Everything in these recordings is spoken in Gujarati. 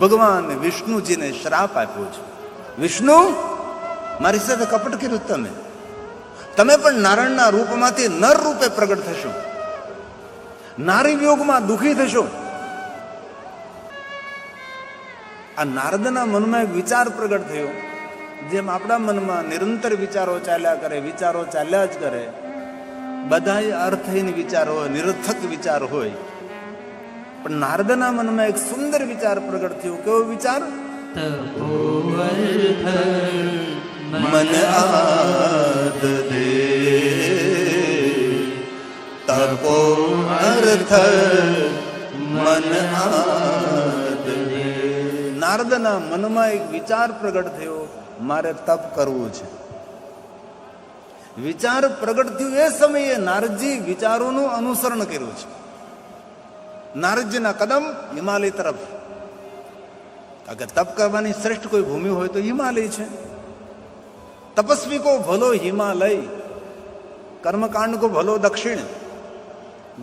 ભગવાન વિષ્ણુજીને શ્રાપ આપ્યો છે. વિષ્ણુ, મારી સાથે કપટ કર્યું તમે પણ નારાયણના રૂપમાંથી નર રૂપે પ્રગટ થશો, નારી વિયોગમાં દુઃખી થશો. આ નારદના મનમાં એક વિચાર પ્રગટ થયો. જેમ આપણા મનમાં નિરંતર વિચારો ચાલ્યા કરે, વિચારો ચાલ્યા જ કરે, બધા અર્થહીન વિચાર હોય, નિરર્થક વિચાર હોય, પણ નારદના મનમાં એક સુંદર વિચાર પ્રગટ થયો. કેવો વિચાર? મન આદ દે તપો અર્થ મન આદ દે. નારદના મનમાં એક વિચાર પ્રગટ થયો, મારે તપ કરવું છે. વિચાર પ્રગટ થયું એ સમયે નારદજી વિચારોનું અનુસરણ કર્યું છે. નારદજીના કદમ હિમાલય તરફ. કારણ કે તપ કરવાની શ્રેષ્ઠ કોઈ ભૂમિ હોય તો હિમાલય છે. તપસ્વી કો ભલો હિમાલય, કર્મકાંડ કો ભલો દક્ષિણ,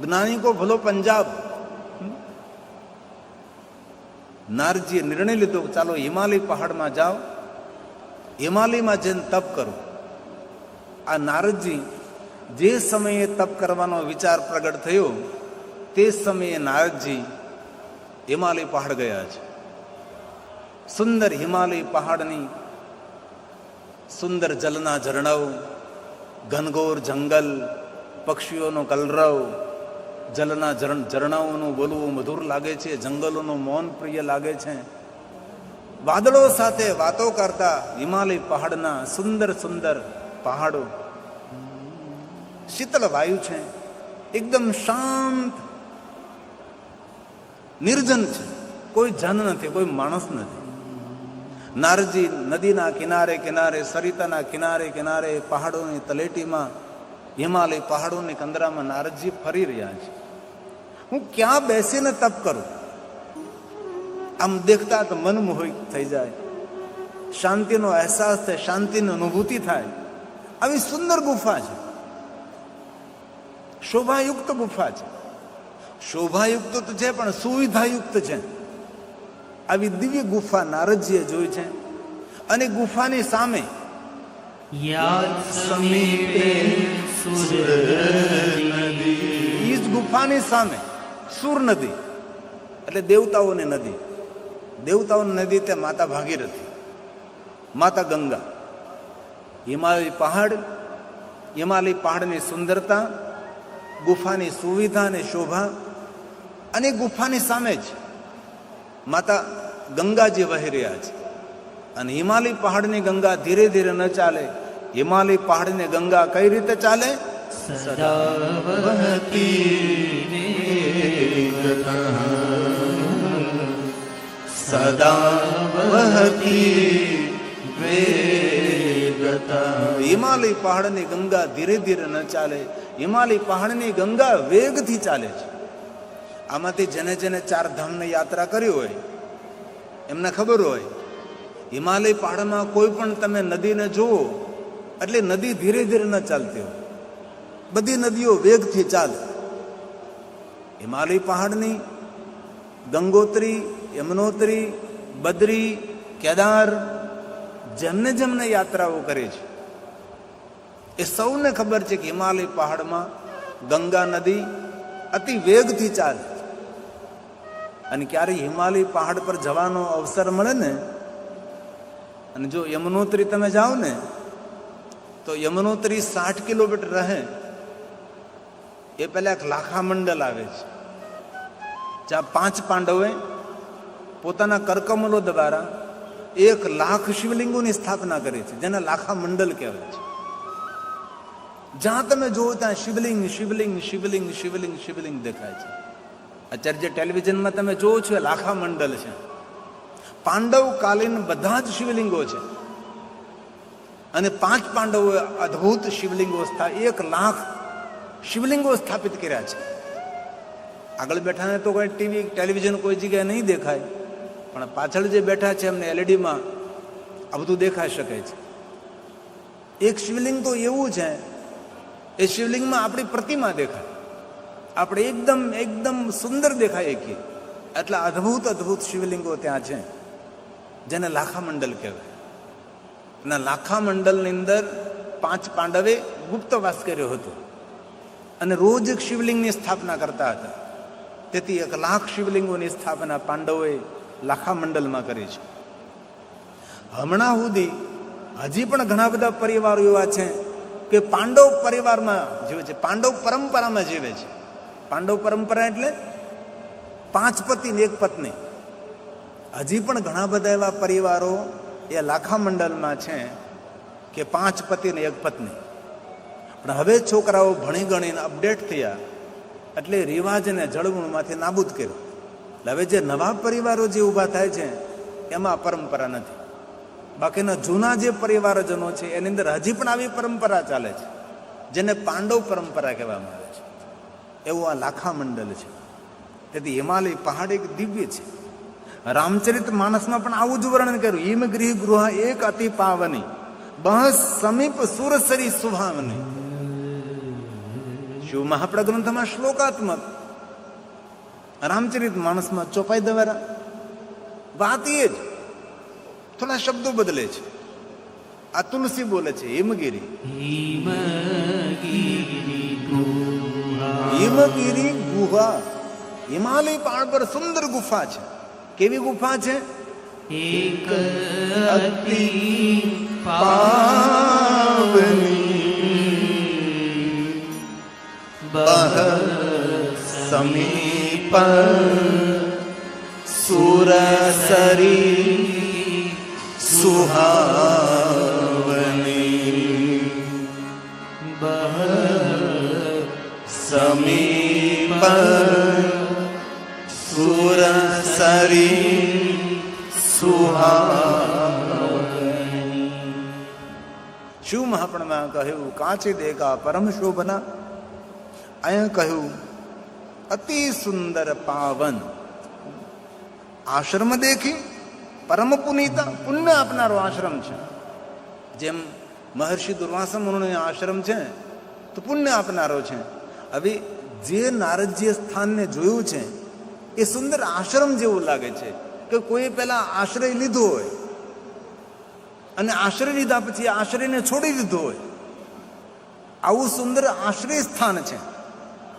જ્ઞાની કો ભલો પંજાબ. નારદજીએ નિર્ણય લીધો, ચાલો હિમાલય પહાડમાં જાઓ, હિમાલયમાં જઈને તપ કરો. આ નારદજી જે સમયે તપ કરવાનો વિચાર પ્રગટ થયો તે સમયે નારદજી હિમાલય પહાડ ગયા છે. સુંદર હિમાલય પહાડની સુંદર જલના ઝરણાઓ, ઘનઘોર જંગલ, પક્ષીઓનો કલરવ, જલના ઝરણાઓનું બોલવું મધુર લાગે છે, જંગલોનું મૌન પ્રિય લાગે છે. વાદળો સાથે વાતો કરતા હિમાલય પહાડના સુંદર સુંદર પહાડો, શીતળ વાયુ છે, એકદમ શાંત નિર્જન છે, કોઈ જન નથી, કોઈ માણસ નથી. નારદજી નદીના કિનારે કિનારે, સરિતાના કિનારે કિનારે, પહાડોની તલેટીમાં, હિમાલય પહાડોની કંદરામાં નારદજી ફરી રહ્યા છે. હું ક્યાં બેસીને તપ કરું? આમ દેખતા તો મન મોહિત થઈ જાય, શાંતિનો અહેસાસ થાય, શાંતિની અનુભૂતિ થાય. આવી સુંદર ગુફા છે, શોભાયુક્ત ગુફા છે. શોભાયુક્ત તો છે પણ સુવિધાયુક્ત છે. આવી દિવ્ય ગુફા નારદજીએ જોઈ છે. અને ગુફાની સામે ઈ જ ગુફાની સામે સુર નદી, એટલે દેવતાઓની નદી. દેવતાઓની નદી તે માતા ભાગીરથી, માતા ગંગા. હિમાલય પહાડ, હિમાલય પહાડની સુંદરતા, ગુફાની સુવિધા અને શોભા, અને ગુફાની સામે જ માતા ગંગાજી વહી રહ્યા છે. અને હિમાલય પહાડની ગંગા ધીરે ધીરે ન ચાલે. હિમાલય પહાડની ગંગા કઈ રીતે ચાલે? સદા હિમાલય પહાડની ગંગા ધીરે ધીરે ન ચાલે, હિમાલય પહાડની ગંગા વેગથી ચાલે છે. આમાંથી જેને જેને 4 ધામની યાત્રા કરી હોય એમને ખબર હોય, હિમાલય પહાડમાં કોઈ પણ તમે નદીને જુઓ એટલે નદી ધીરે ધીરે ન ચાલતી હોય, બધી નદીઓ વેગથી ચાલે. હિમાલય પહાડની ગંગોત્રી, યમનોત્રી, બદ્રી, કેદાર, જેમને જેમને યાત્રાઓ કરી છે એ સૌને ખબર છે કે હિમાલય પહાડમાં ગંગા નદી અતિ વેગથી ચાલે. અને ક્યારે હિમાલય પહાડ પર જવાનો અવસર મળે ને, અને જો યમનોત્રી તમે જાઓ ને તો યમનોત્રી 60 કિલોમીટર રહે. એ પહેલા એક લાખા મંડલ આવે છે, જ્યાં 5 પાંડવોએ પોતાના કરકમલો દ્વારા 1 લાખ શિવલિંગોની સ્થાપના કરી છે, જેને લાખા મંડલ કહેવાય છે. જ્યાં તમે જોવો ત્યાં શિવલિંગ શિવલિંગ શિવલિંગ શિવલિંગ શિવલિંગ દેખાય છે. અત્યારે જે ટેલિવિઝનમાં તમે જોવો છો એ લાખા મંડલ છે. પાંડવ કાલીન બધા જ શિવલિંગો છે. અને 5 પાંડવોએ અદ્ભુત શિવલિંગો 1 લાખ શિવલિંગો સ્થાપિત કર્યા છે. આગળ બેઠાને તો કોઈ ટીવી ટેલિવિઝન કોઈ જગ્યાએ નહીં દેખાય, પણ પાછળ જે બેઠા છે એમને એલઈડીમાં આ બધું દેખાઈ શકે છે. એક શિવલિંગ તો એવું છે, એ શિવલિંગમાં આપણી પ્રતિમા દેખાય, આપણે એકદમ એકદમ સુંદર દેખાય. એટલા અદ્ભુત અદ્ભુત શિવલિંગો ત્યાં છે, જેને લાખા મંડલ કહેવાય. અને લાખા મંડલની અંદર 5 પાંડવે ગુપ્તવાસ કર્યો હતો અને રોજ એક શિવલિંગની સ્થાપના કરતા હતા. તેથી 1 લાખ શિવલિંગોની સ્થાપના પાંડવોએ લાખા મંડલમાં કરી છે. હમણાં સુધી હજી પણ ઘણા બધા પરિવારો એવા છે કે પાંડવ પરિવારમાં જીવે છે, પાંડવ પરંપરામાં જીવે છે. પાંડવ પરંપરા એટલે 5 પતિ ને 1 પત્ની. હજી પણ ઘણા બધા એવા પરિવારો એ લાખા મંડલમાં છે કે 5 પતિ ને 1 પત્ની. પણ હવે છોકરાઓ ભણી ગણીને અપડેટ થયા એટલે રિવાજને જળગુણમાંથી નાબૂદ કર્યો. એટલે હવે જે નવા પરિવારો જે ઊભા થાય છે એમાં પરંપરા નથી. બાકીના જૂના જે પરિવારજનો છે એની અંદર હજી પણ આવી પરંપરા ચાલે છે, જેને પાંડવ પરંપરા કહેવામાં આવે છે. એવું આ લાખા મંડલ છે. તેથી હિમાલય પહાડ એક દિવ્ય છે. રામચરિત માનસમાં પણ આવું જ વર્ણન કર્યું. હિમગૃહ ગૃહ એક અતિ પાવની, બહસ સમીપ સુરસરી સુભાવની. શિવ મહાપ્રદ ગ્રંથમાં શ્લોકાત્મક, રામચરિત માનસમાં ચોપાઈ દ્વારા વાત એ જ, થોડા શબ્દો બદલે છે. આ તુલસી બોલે છે હિમગીરી. હિમગીરી ગુહા, હિમાલય પહાડ પર સુંદર ગુફા છે. કેવી ગુફા છે? એક અતિ પાવની, બહ સમીપ સુરસરી સુહાવની, બહ સમીપ સુરસરી સુહાવની. શિવ મહાપણમાં કહ્યું કાંચે દેખા પરમ શોભના. અહીંયા કહ્યું અતિ સુંદર પાવન. આશ્રમ દેખી પરમ પુનીતા, પુણ્ય આપનારો આશ્રમ છે. જેમ મહર્ષિ દુર્વાસા મુનિનો આશ્રમ છે તો પુણ્ય આપનારો છે. હવે જે નારદજીએ સ્થાનને જોયું છે એ સુંદર આશ્રમ જેવું લાગે છે કે કોઈ પહેલા આશ્રય લીધો હોય અને આશ્રય લીધા પછી આશ્રયને છોડી દીધો હોય, આવું સુંદર આશ્રય સ્થાન છે.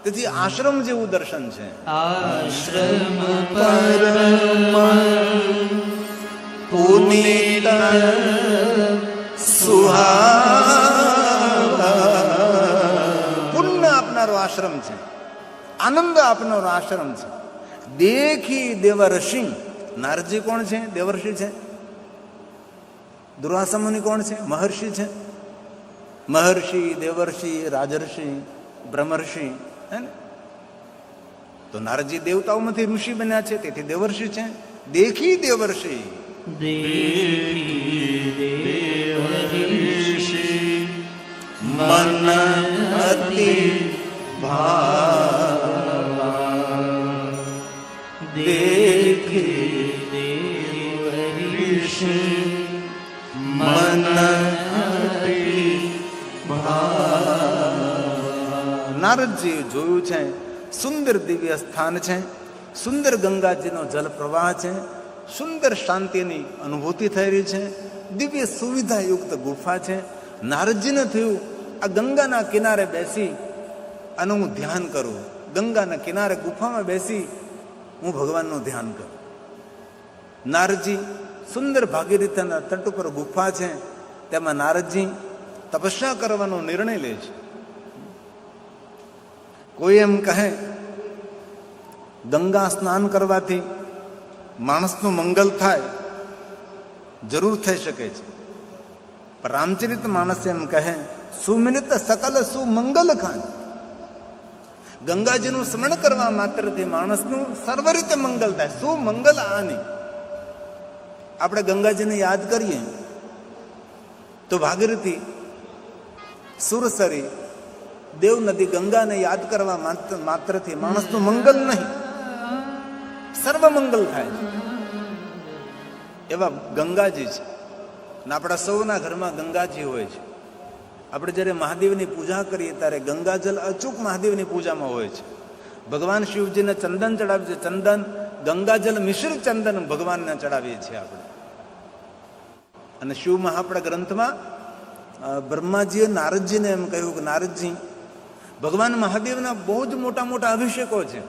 તેથી આશ્રમ જેવું દર્શન છે. આશ્રમ પરમ પુનીત સુહાવન. પુણ્ય આપનારો આશ્રમ છે, આનંદ આપનારો આશ્રમ છે. દેખી દેવર્ષિ. નારદજી કોણ છે? દેવર્ષિ છે. દુર્વાસા મુનિ કોણ છે? મહર્ષિ છે. મહર્ષિ, દેવર્ષિ, રાજર્ષિ, બ્રહ્મર્ષિ, હે ને? તો નારદજી દેવતાઓમાંથી ઋષિ બન્યા છે, તેથી દેવર્ષિ છે. દેખી દેવર્ષિ. મન અતિ ભાવ, દેખી દેવર્ષિ મન અતિ ભાવ. નારદજીએ જોયું છે સુંદર દિવ્ય સ્થાન છે, સુંદર ગંગાજીનો જલ પ્રવાહ છે, સુંદર શાંતિની અનુભૂતિ થઈ રહી છે, દિવ્ય સુવિધાયુક્ત ગુફા છે. નારદજીને થયું આ ગંગાના કિનારે બેસી અને હું ધ્યાન કરું, ગંગાના કિનારે ગુફામાં બેસી હું ભગવાનનું ધ્યાન કરું. નારદજી સુંદર ભાગીરથીના તટ ઉપર ગુફા છે, તેમાં નારદજી તપસ્યા કરવાનો નિર્ણય લે છે. કોઈ એમ કહે ગંગા સ્નાન કરવાથી માણસનું મંગલ થાય, જરૂર થઈ શકે છે. પણ રામચરિત માનસ એમ કહે સુમિલિત સકલ સુમંગલ ખાન. ગંગાજીનું સ્મરણ કરવા માત્રથી માણસનું સર્વ રીતે મંગલ થાય. સુમંગલ આની. આપણે ગંગાજીને યાદ કરીએ તો ભાગીરથી, સુરસરી, દેવ નદી, ગંગાને યાદ કરવા માત્રથી માણસનું મંગલ નહીં, સર્વ મંગલ થાય છે. એવા ગંગાજી છે. અને આપણા સૌના ઘરમાં ગંગાજી હોય છે. આપણે જ્યારે મહાદેવની પૂજા કરીએ ત્યારે ગંગાજલ અચૂક મહાદેવની પૂજામાં હોય છે. ભગવાન શિવજીને ચંદન ચડાવે છે. ચંદન ગંગાજલ મિશ્રિત ચંદન ભગવાનને ચડાવીએ છીએ આપણે. અને શિવ મહાપડા ગ્રંથમાં બ્રહ્માજીએ નારદજીને એમ કહ્યું કે નારદજી, ભગવાન મહાદેવના બહુ જ મોટા મોટા અભિષેકો છે.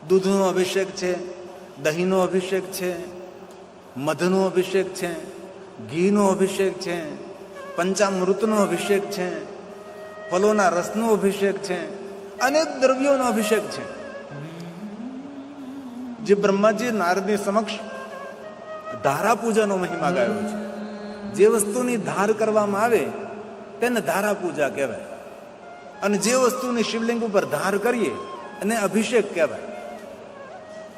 દૂધનો અભિષેક છે, દહીંનો અભિષેક છે, મધનો અભિષેક છે, ઘીનો અભિષેક છે, પંચામૃતનો અભિષેક છે, ફલોના રસનો અભિષેક છે, અનેક દ્રવ્યોનો અભિષેક છે, જે બ્રહ્માજી નારદની સમક્ષ ધારા પૂજાનો મહિમા ગાયો છે. જે વસ્તુની ધાર કરવામાં આવે તેને ધારા પૂજા કહેવાય, અને જે વસ્તુની શિવલિંગ ઉપર ધાર કરીએ એને અભિષેક કહેવાય.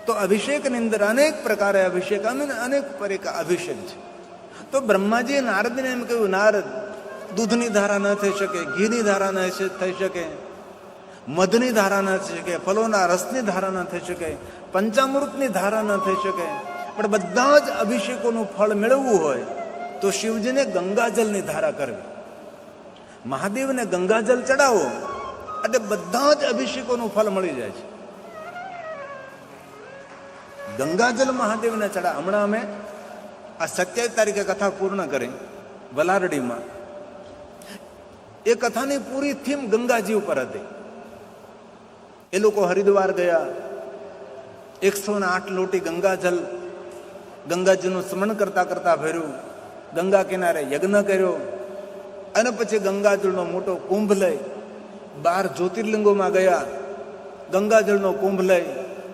તો અભિષેકની અંદર અનેક પ્રકારે અભિષેક, અનેક પ્રકાર અભિષેક છે. તો બ્રહ્માજીએ નારદને એમ કહ્યું, નારદ, દૂધની ધારા ન થઈ શકે, ઘીની ધારા ન થઈ શકે, મધની ધારા ન થઈ શકે, ફલોના રસની ધારા ન થઈ શકે, પંચામૃતની ધારા ન થઈ શકે, પણ બધા જ અભિષેકોનું ફળ મેળવવું હોય તો શિવજીને ગંગાજલની ધારા કરવી. મહાદેવને ગંગાજલ ચડાવો એટલે બધા જ અભિષેકોનું ફળ મળી જાય છે. ગંગાજલ મહાદેવને ચડા. હમણાં અમે આ 27 તારીખે કથા પૂર્ણ કરી વલારડીમાં. એ કથાની પૂરી થીમ ગંગાજી ઉપર હતી. એ લોકો હરિદ્વાર ગયા, 108 લોટી ગંગાજીનું સ્મરણ કરતા કરતા ભર્યું, ગંગા કિનારે યજ્ઞ કર્યો, અને પછી ગંગાજળનો મોટો કુંભ લઈ 12 જ્યોતિર્લિંગોમાં ગયા, ગંગાજળનો કુંભ લઈ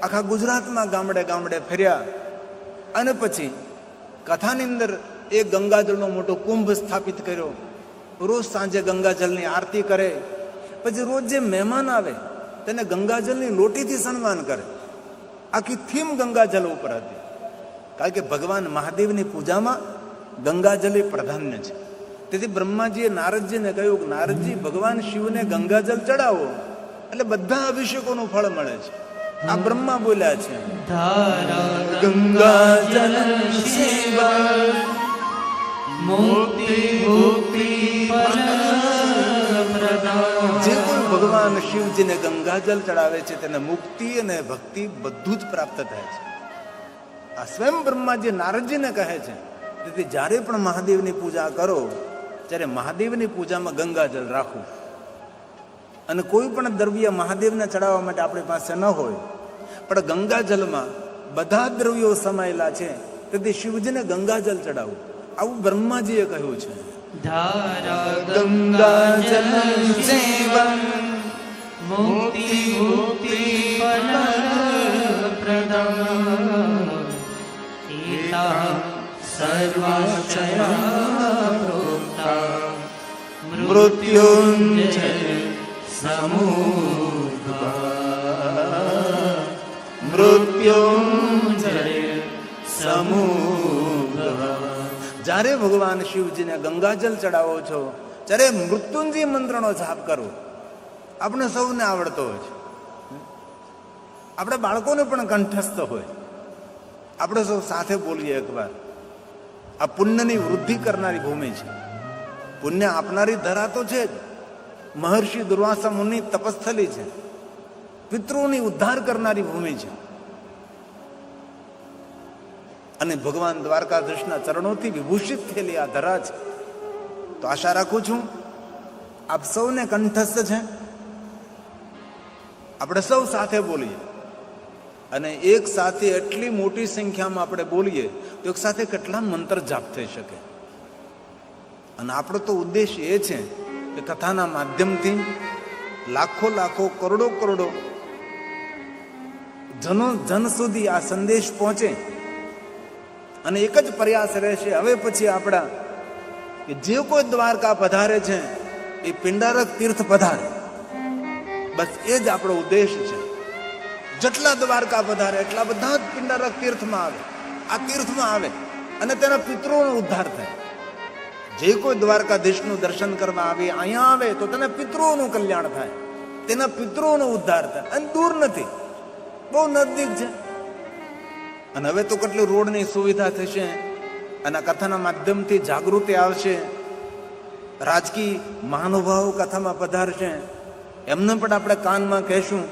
આખા ગુજરાતમાં ગામડે ગામડે ફર્યા, અને પછી કથાની અંદર એ ગંગાજળનો મોટો કુંભ સ્થાપિત કર્યો. રોજ સાંજે ગંગાજળની આરતી કરે, પછી રોજ જે મહેમાન આવે તેને ગંગાજળની લોટીથી સન્માન કરે. આખી થીમ ગંગાજળ ઉપર હતી, કારણ કે ભગવાન મહાદેવની પૂજામાં ગંગાજલ એ પ્રાધાન્ય છે. તેથી બ્રહ્માજીએ નારદજીને કહ્યું કે નારદજી, ભગવાન શિવને ગંગાજલ ચડાવો એટલે બધા અભિષેકોનું ફળ મળે છે. આ બ્રહ્મા બોલ્યા છે, ગંગાજલ શિવ મુક્તિ ભુક્તિ જે કોઈ ભગવાન શિવજીને ગંગાજલ ચડાવે છે તેને મુક્તિ અને ભક્તિ બધું જ પ્રાપ્ત થાય છે. આ સ્વયં બ્રહ્માજી નારદજીને કહે છે. તેથી જ્યારે પણ મહાદેવની પૂજા કરો ત્યારે મહાદેવની પૂજામાં ગંગાજલ રાખવું. અને કોઈ પણ દ્રવ્ય મહાદેવને ચડાવવા માટે આપણી પાસે ન હોય, પણ ગંગાજલમાં બધા દ્રવ્યો સમાયેલા છે, તેથી શિવજીને ગંગાજલ ચડાવવું, આવું બ્રહ્માજીએ કહ્યું છે. ગંગાજલ સેવન મુક્તિ ભુક્તિ ફલપ્રદમ ઈતા સર્વાશ્રયા પ્રોક્તા મૃત્યુંજય સમૂહા મૃત્યુંજય સમૂહા. જ્યારે ભગવાન શિવજીને ગંગાજલ ચડાવો છો ત્યારે મૃત્યુંજય મંત્રનો જાપ કરવો. આપણે સૌને આવડતો હોય છે, આપણે બાળકોને પણ કંઠસ્થ હોય. આપણે સૌ સાથે બોલીએ એકવાર. આ પુણ્યની વૃદ્ધિ કરનારી ભૂમિ છે, પુણ્ય આપનારી ધરા તો છે જ. મહર્ષિ દુર્વાસા મુનિ તપસ્થલી છે, પિતૃઓની ઉદ્ધાર કરનારી ભૂમિ છે, અને ભગવાન દ્વારકાધીશના ચરણોથી વિભૂષિત થયેલી આ ધરા છે. તો આશા રાખું છું આપ સૌને કંઠસ્થ છે. આપણે સૌ સાથે બોલીએ, અને એક સાથે એટલી મોટી સંખ્યામાં આપણે બોલીએ તો એક સાથે કેટલા મંત્ર જાપ થઈ શકે. અને આપણો તો ઉદ્દેશ એ છે કે કથાના માધ્યમથી લાખો લાખો કરોડો કરોડો જન સુધી આ સંદેશ પહોંચે. અને એક જ પ્રયાસ રહેશે હવે પછી આપણા કે જે કોઈ દ્વારકા પધારે છે એ પિંડારક તીર્થ પધારે. બસ એ જ આપણો ઉદ્દેશ છે. જેટલા દ્વારકા પધારે એટલા બધા જ પિંડારક તીર્થમાં આવે, આ તીર્થમાં આવે અને તેના પિતૃઓનો ઉદ્ધાર થાય. જે કોઈ દ્વારકાધીશનું દર્શન કરવા આવે, અહીંયા આવે તો તેના પિતૃઓનું કલ્યાણ થાય, તેના પિતૃઓનો ઉદ્ધાર થાય. અને દૂર નથી, બહુ નજદીક છે. અને હવે તો કેટલી રોડની સુવિધા થશે, અને કથાના માધ્યમથી જાગૃતિ આવશે. રાજકીય મહાનુભાવો કથામાં પધારશે, એમને પણ આપણે કાનમાં કહેશું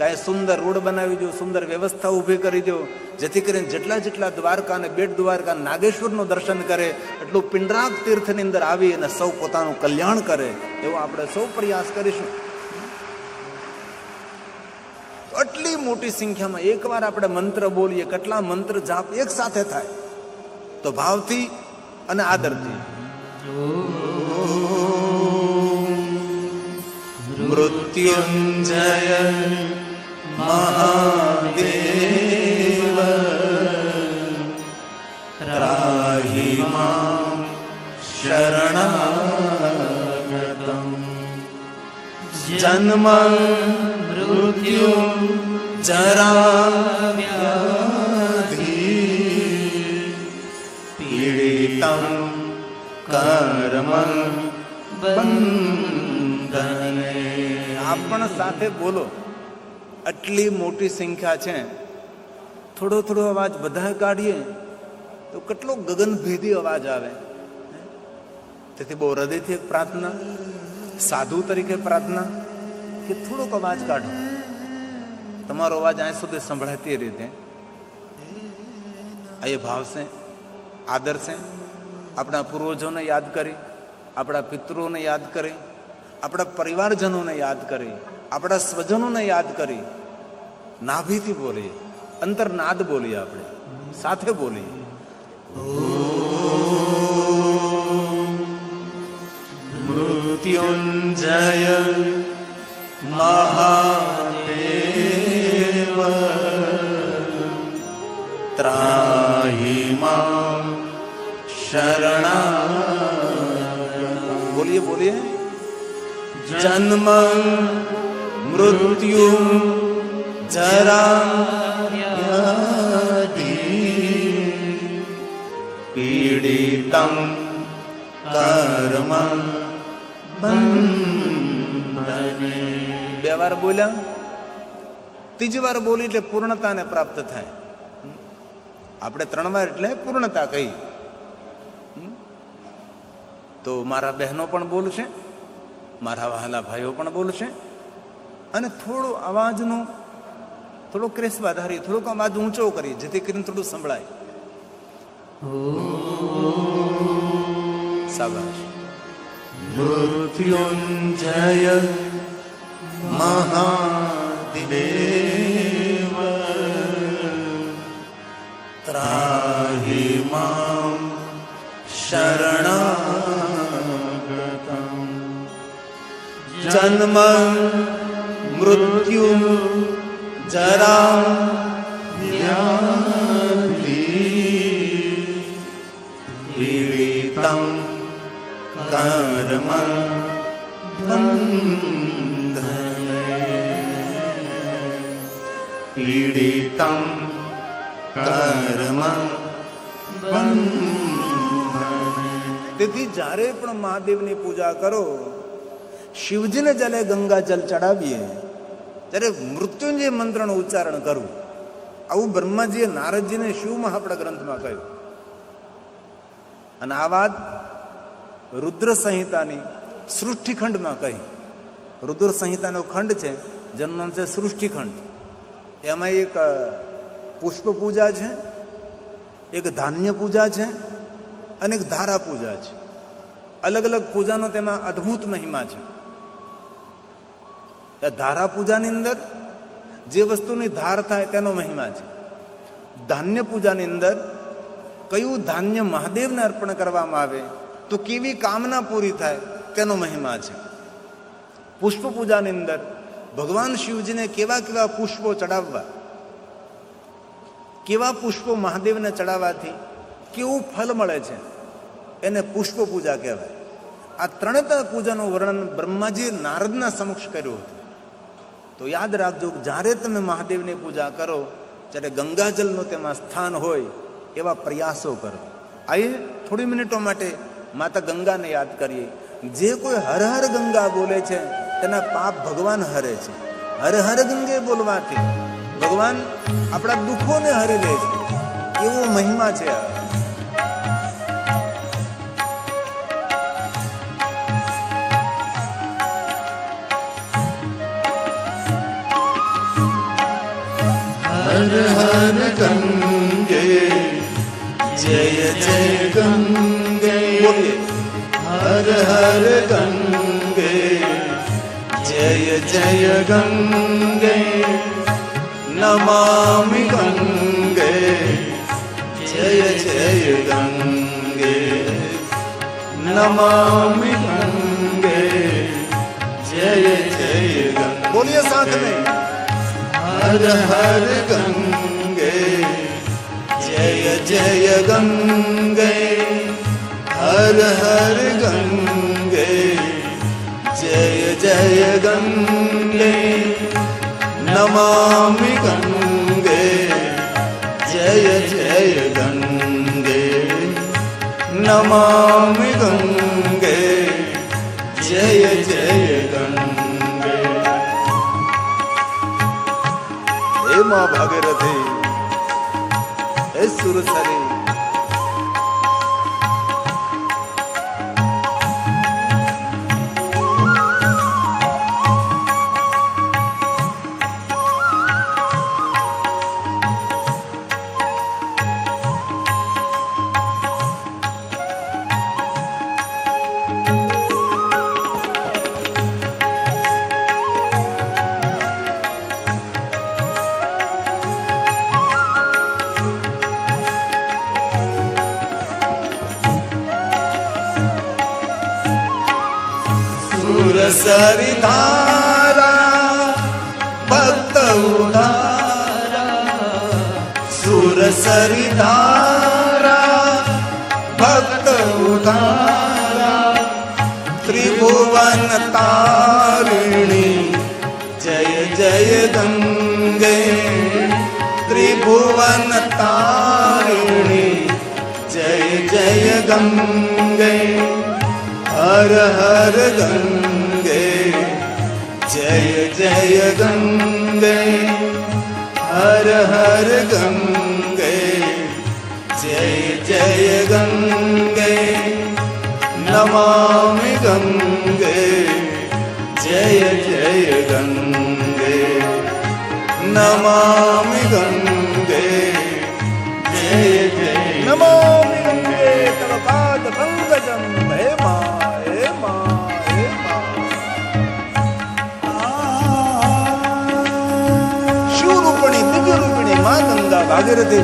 કાંઈ સુંદર રોડ બનાવી દો, સુંદર વ્યવસ્થા ઊભી કરી દો, જેથી કરીને જેટલા જેટલા દ્વારકા અને બેટ દ્વારકા નાગેશ્વરનું દર્શન કરે એટલું પિંડરાક તીર્થની અંદર આવી અને સૌ પોતાનું કલ્યાણ કરે, એવો આપણે સૌ પ્રયાસ કરીશું. આટલી મોટી સંખ્યામાં એકવાર આપણે મંત્ર બોલીએ, કેટલા મંત્ર જાપ એક સાથે થાય તો ભાવથી અને આદરથી. મૃત્યુંજય મહાદેવ ત્રાહિ માં શરણાગતમ જન્મ મૃત્યુ જરા વ્યાધિ પીડિતં કર્મ બંધને. આપ પણ સાથે બોલો. આટલી મોટી સંખ્યા છે, થોડો થોડો અવાજ બધા કાઢીએ તો કેટલો ગગનભેદી અવાજ આવે. તેથી બહુ હૃદયથી એક પ્રાર્થના, સાધુ તરીકે પ્રાર્થના કે થોડોક અવાજ કાઢો, તમારો અવાજ અહીં સુધી સંભળાય તે રીતે. આ એ ભાવ છે, આદર છે. આપણા પૂર્વજોને યાદ કરી, આપણા પિતૃઓને યાદ કરી, આપણા પરિવારજનોને યાદ કરી, આપણા સ્વજનોને યાદ કરી, નાભીથી બોલીએ, અંતરનાદ બોલીએ, આપણે સાથે બોલીએ. મૃત્યુંજય મહાદેવ ત્રાહિ માં શરણાગતમ. બોલીએ બોલીએ. જન્મ મૃત્યુ જરા વ્યાધિ પીડિતં કર્મ બંધને. બે વાર બોલ્યા, ત્રીજી વાર બોલી એટલે પૂર્ણતાને પ્રાપ્ત થાય. આપણે 3 વાર એટલે પૂર્ણતા કહી. તો મારા બહેનો પણ બોલશે, મારા વહાલા ભાઈઓ પણ બોલશે, અને થોડો અવાજનો થોડો ક્રેસ વધારી, થોડોક અવાજ ઊંચો કરી, જેથી કરીને થોડું સંભળાય. શાબાશ. મૃત્યુંજય મહાદેવ ત્રાહિ માં શરણાગતમ જન્મ મૃત્યુ જરા વ્યાધિ પીડિતં કર્મ બંધને. પીડિતં કર્મ બંધને. તેથી જ્યારે પણ મહાદેવની પૂજા કરો, શિવજીને જલે ગંગા જલ ચડાવીએ, ત્યારે મૃત્યુંજય મંત્રનું ઉચ્ચારણ કરવું. આવું બ્રહ્માજીએ નારદજીને શિવ મહાપડા ગ્રંથમાં કહ્યું. અને આ વાત રુદ્ર સંહિતાની સૃષ્ટિખંડમાં કહી. રુદ્ર સંહિતાનો ખંડ છે, જેનું નામ છે સૃષ્ટિખંડ. એમાં એક પુષ્પ પૂજા છે, એક ધાન્ય પૂજા છે, અને એક ધારા પૂજા છે. અલગ અલગ પૂજાનો તેમાં અદ્ભુત મહિમા છે. ધારા પૂજાની અંદર જે વસ્તુની ધાર થાય તેનો મહિમા છે. ધાન્ય પૂજાની અંદર કયું ધાન્ય મહાદેવને અર્પણ કરવામાં આવે તો કેવી કામના પૂરી થાય તેનો મહિમા છે. પુષ્પ પૂજાની અંદર ભગવાન શિવજીને કેવા કેવા પુષ્પો ચડાવવા, કેવા પુષ્પો મહાદેવને ચડાવવાથી કેવું ફલ મળે છે, એને પુષ્પ પૂજા કહેવાય. આ 3 પૂજાનું વર્ણન બ્રહ્માજી નારદના સમક્ષ કર્યું હતું. તો યાદ રાખજો, જ્યારે તમે મહાદેવની પૂજા કરો ત્યારે ગંગાજલનું તેમાં સ્થાન હોય એવા પ્રયાસો કરો. આઈએ થોડી મિનિટો માટે માતા ગંગાને યાદ કરીએ. જે કોઈ હર હર ગંગા બોલે છે તેના પાપ ભગવાન હરે છે. હર હર ગંગે બોલવાથી ભગવાન આપણા દુઃખોને હરી લે છે. એવો મહિમા છે. हर हर गंगे जय जय गंगे बोलिए हर हर गंगे जय जय गंगे नमामि गंगे जय जय गंगे नमामि गंगे जय जय गंगे बोलिए साथ में हर हर गंगे जय जय गंगे हर हर गंगे जय जय गंगे नमामि गंगे जय जय गंगे नमामि गंगे जय जय गंगे हे मां भागीरथी हे सुरसरी सुरसरिधारा भक्त उधारा सुरसरिधारा भक्त उधारा त्रिभुवन तारिणी जय जय गंगे त्रिभुवन तारिणी जय जय गंगे हर हर गंगे जय जय गंगे हर हर गंगे जय जय गंगे नमामि गंगे जय जय गंगे नमामि गंगे जय जय नमामि गंगे तव पाद पंकजम हे मां हे मां हे मां शिवरूपिणी दिव्य रूपिणी मां गंगा भागीरथी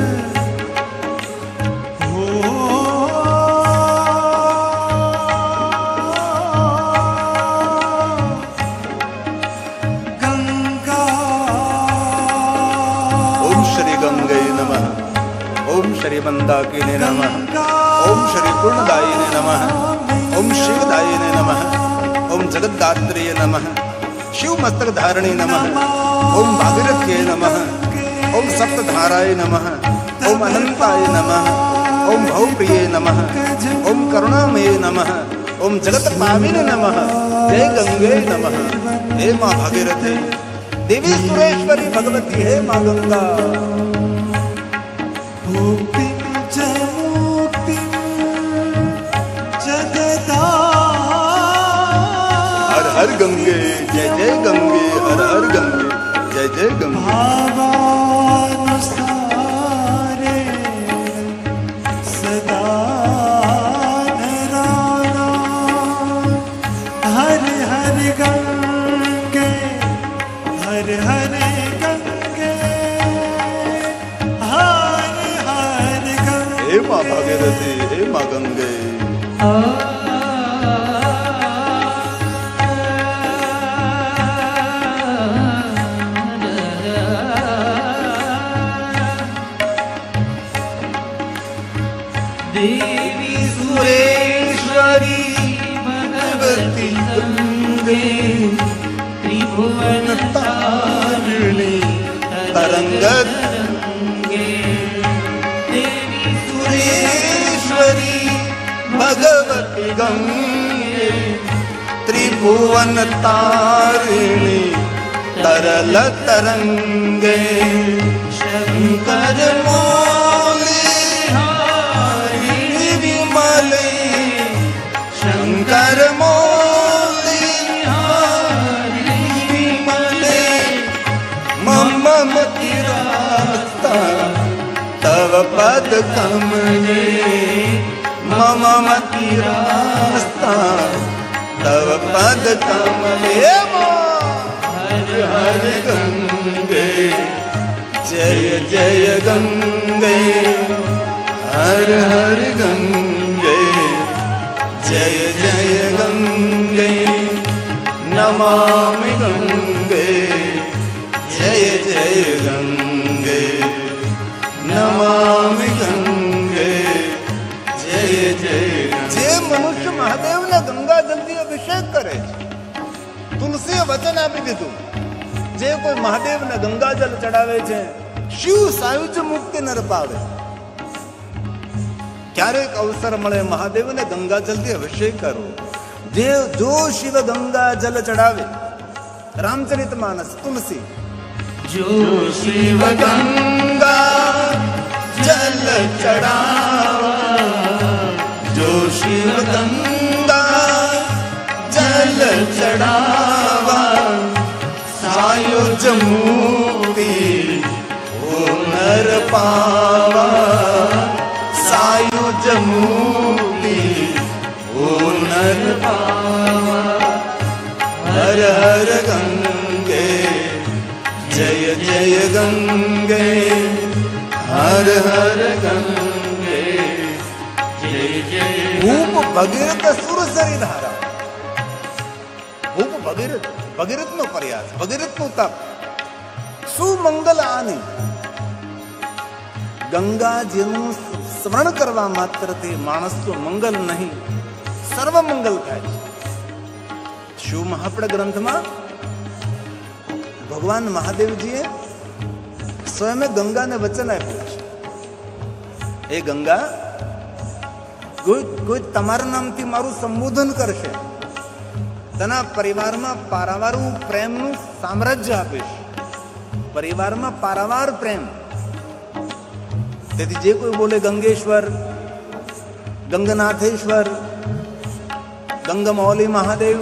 श्री मंदाकिनी नमः ओम श्री पूर्णदायिने नमः ओम शिवदायिने नमः ओम जगद्धात्रेय नमः शिव मस्तक धारिणी नमः ओम भागीरथ्ये नमः ओम सप्तधाराय नमः ओम अनंताय नमः ओम भवप्रिये नमः ओम करुणामये नमः ओम जगत पाविने नमः जय गंगे नमः हे मां भागीरथी देवी सुरेश्वरी भगवती हे मां गंगा हर हर गंगे जय जय गंगे हर हर गंगे जय जय गंगे सदा हर हर गंगे हर हर गंगे हर हर गंगे हे मां भागीरथी हे मां गंगे देवी सुरेश्वरी भगवती गंगे त्रिभुवन तारिणी तरंग तरंगे देवी सुरेश्वरी भगवती गंगे त्रिभुवन तारिणी तरल तरंगे शंकर मौली हारिणी विमले शंकर मौली हारिणी विमले मम मतिरा પદ કમલે મમ મતિરાસ્તા તવ પદ કમલે હર હર ગંગે જય જય ગંગે હર હર ગંગે જય જય ગંગે નમામિ ગંગે જય જય ગંગે નમામિ ગંગે જય જય. જે મનુષ્ય મહાદેવને ગંગા જલથી અભિષેક કરે છે, તુલસીએ વચન આપી દીધું, જે કોઈ મહાદેવને ગંગાજલ ચડાવે છે શિવ સાયુજ્ય મુક્તિ નર પાવે. ક્યારેક અવસર મળે મહાદેવને ગંગાજલથી અભિષેક કરો. જો શિવ ગંગા જલ ચડાવે, રામચરિતમાનસ તુલસી, જો શિવ ગંગા જલ ચડાવા, જો શિવ ગંગા જલ ચડાવા, સાયુજ મુક્તિ ઓ નર પાવા, સાયુજ મુક્તિ ઓ નર પાવા. હર હર ગંગે જય જય ગંગે હર હર ગંગે જય જય. ભૂપ ભગીરથ સુરસરી ધારા. ભૂપ ભગીરથ, ભગીરથ નો પ્રયાસ, ભગીરથ નું તપ, સુમંગલ આની. ગંગાજીનું સ્મરણ કરવા માત્રથી માણસનું મંગલ નહીં, સર્વ મંગલ થાય છે. શિવ મહાપડ ગ્રંથમાં ભગવાન મહાદેવજીએ સ્વયં ગંગાને વચન આપ્યું છે, એ ગંગા, કોઈ તમારા નામથી મારું સંબોધન કરશે, તેના પરિવારમાં પારાવાર હું પ્રેમનું સામ્રાજ્ય આપીશ, પરિવારમાં પારાવાર પ્રેમ. તેથી જે કોઈ બોલે ગંગેશ્વર, ગંગનાથેશ્વર, ગંગમૌલી મહાદેવ,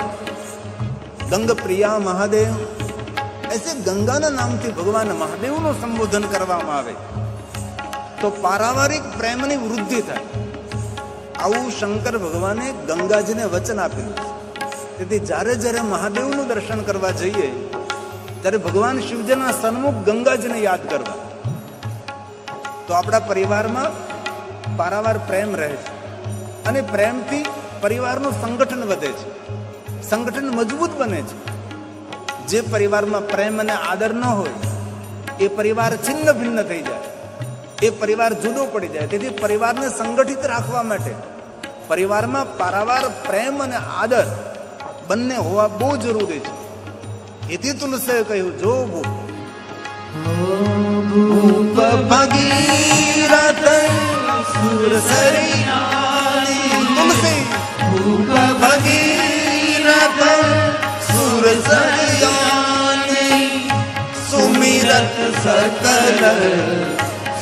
ગંગપ્રિયા મહાદેવ, ऐसे ગંગાના નામથી ભગવાન મહાદેવનું સંબોધન કરવામાં આવે તો પારાવારિક પ્રેમની વૃદ્ધિ થાય. આવું શંકર ભગવાને ગંગાજીને વચન આપ્યું. તેથી જ્યારે જ્યારે મહાદેવનું દર્શન કરવા જઈએ ત્યારે ભગવાન શિવજીના સન્મુખ ગંગાજીને યાદ કરવા, તો આપણા પરિવારમાં પારાવાર પ્રેમ રહે છે અને પ્રેમથી પરિવારનું સંગઠન વધે છે, સંગઠન મજબૂત બને છે. જે પરિવારમાં પ્રેમ અને આદર ન હોય એ પરિવાર છિન્ન ભિન્ન થઈ જાય, એ પરિવાર જુદો પડી જાય. તેથી પરિવારને સંગઠિત રાખવા માટે પરિવારમાં પારાવાર પ્રેમ અને આદર બંને હોવા બહુ જરૂરી છે. એથી તુલસીએ કહ્યું, જો ભૂપ ભગીરથ સુરસરી તુલસી, ભૂપ ભગીરથ સુરસરિયાની, સુમિરત સકલ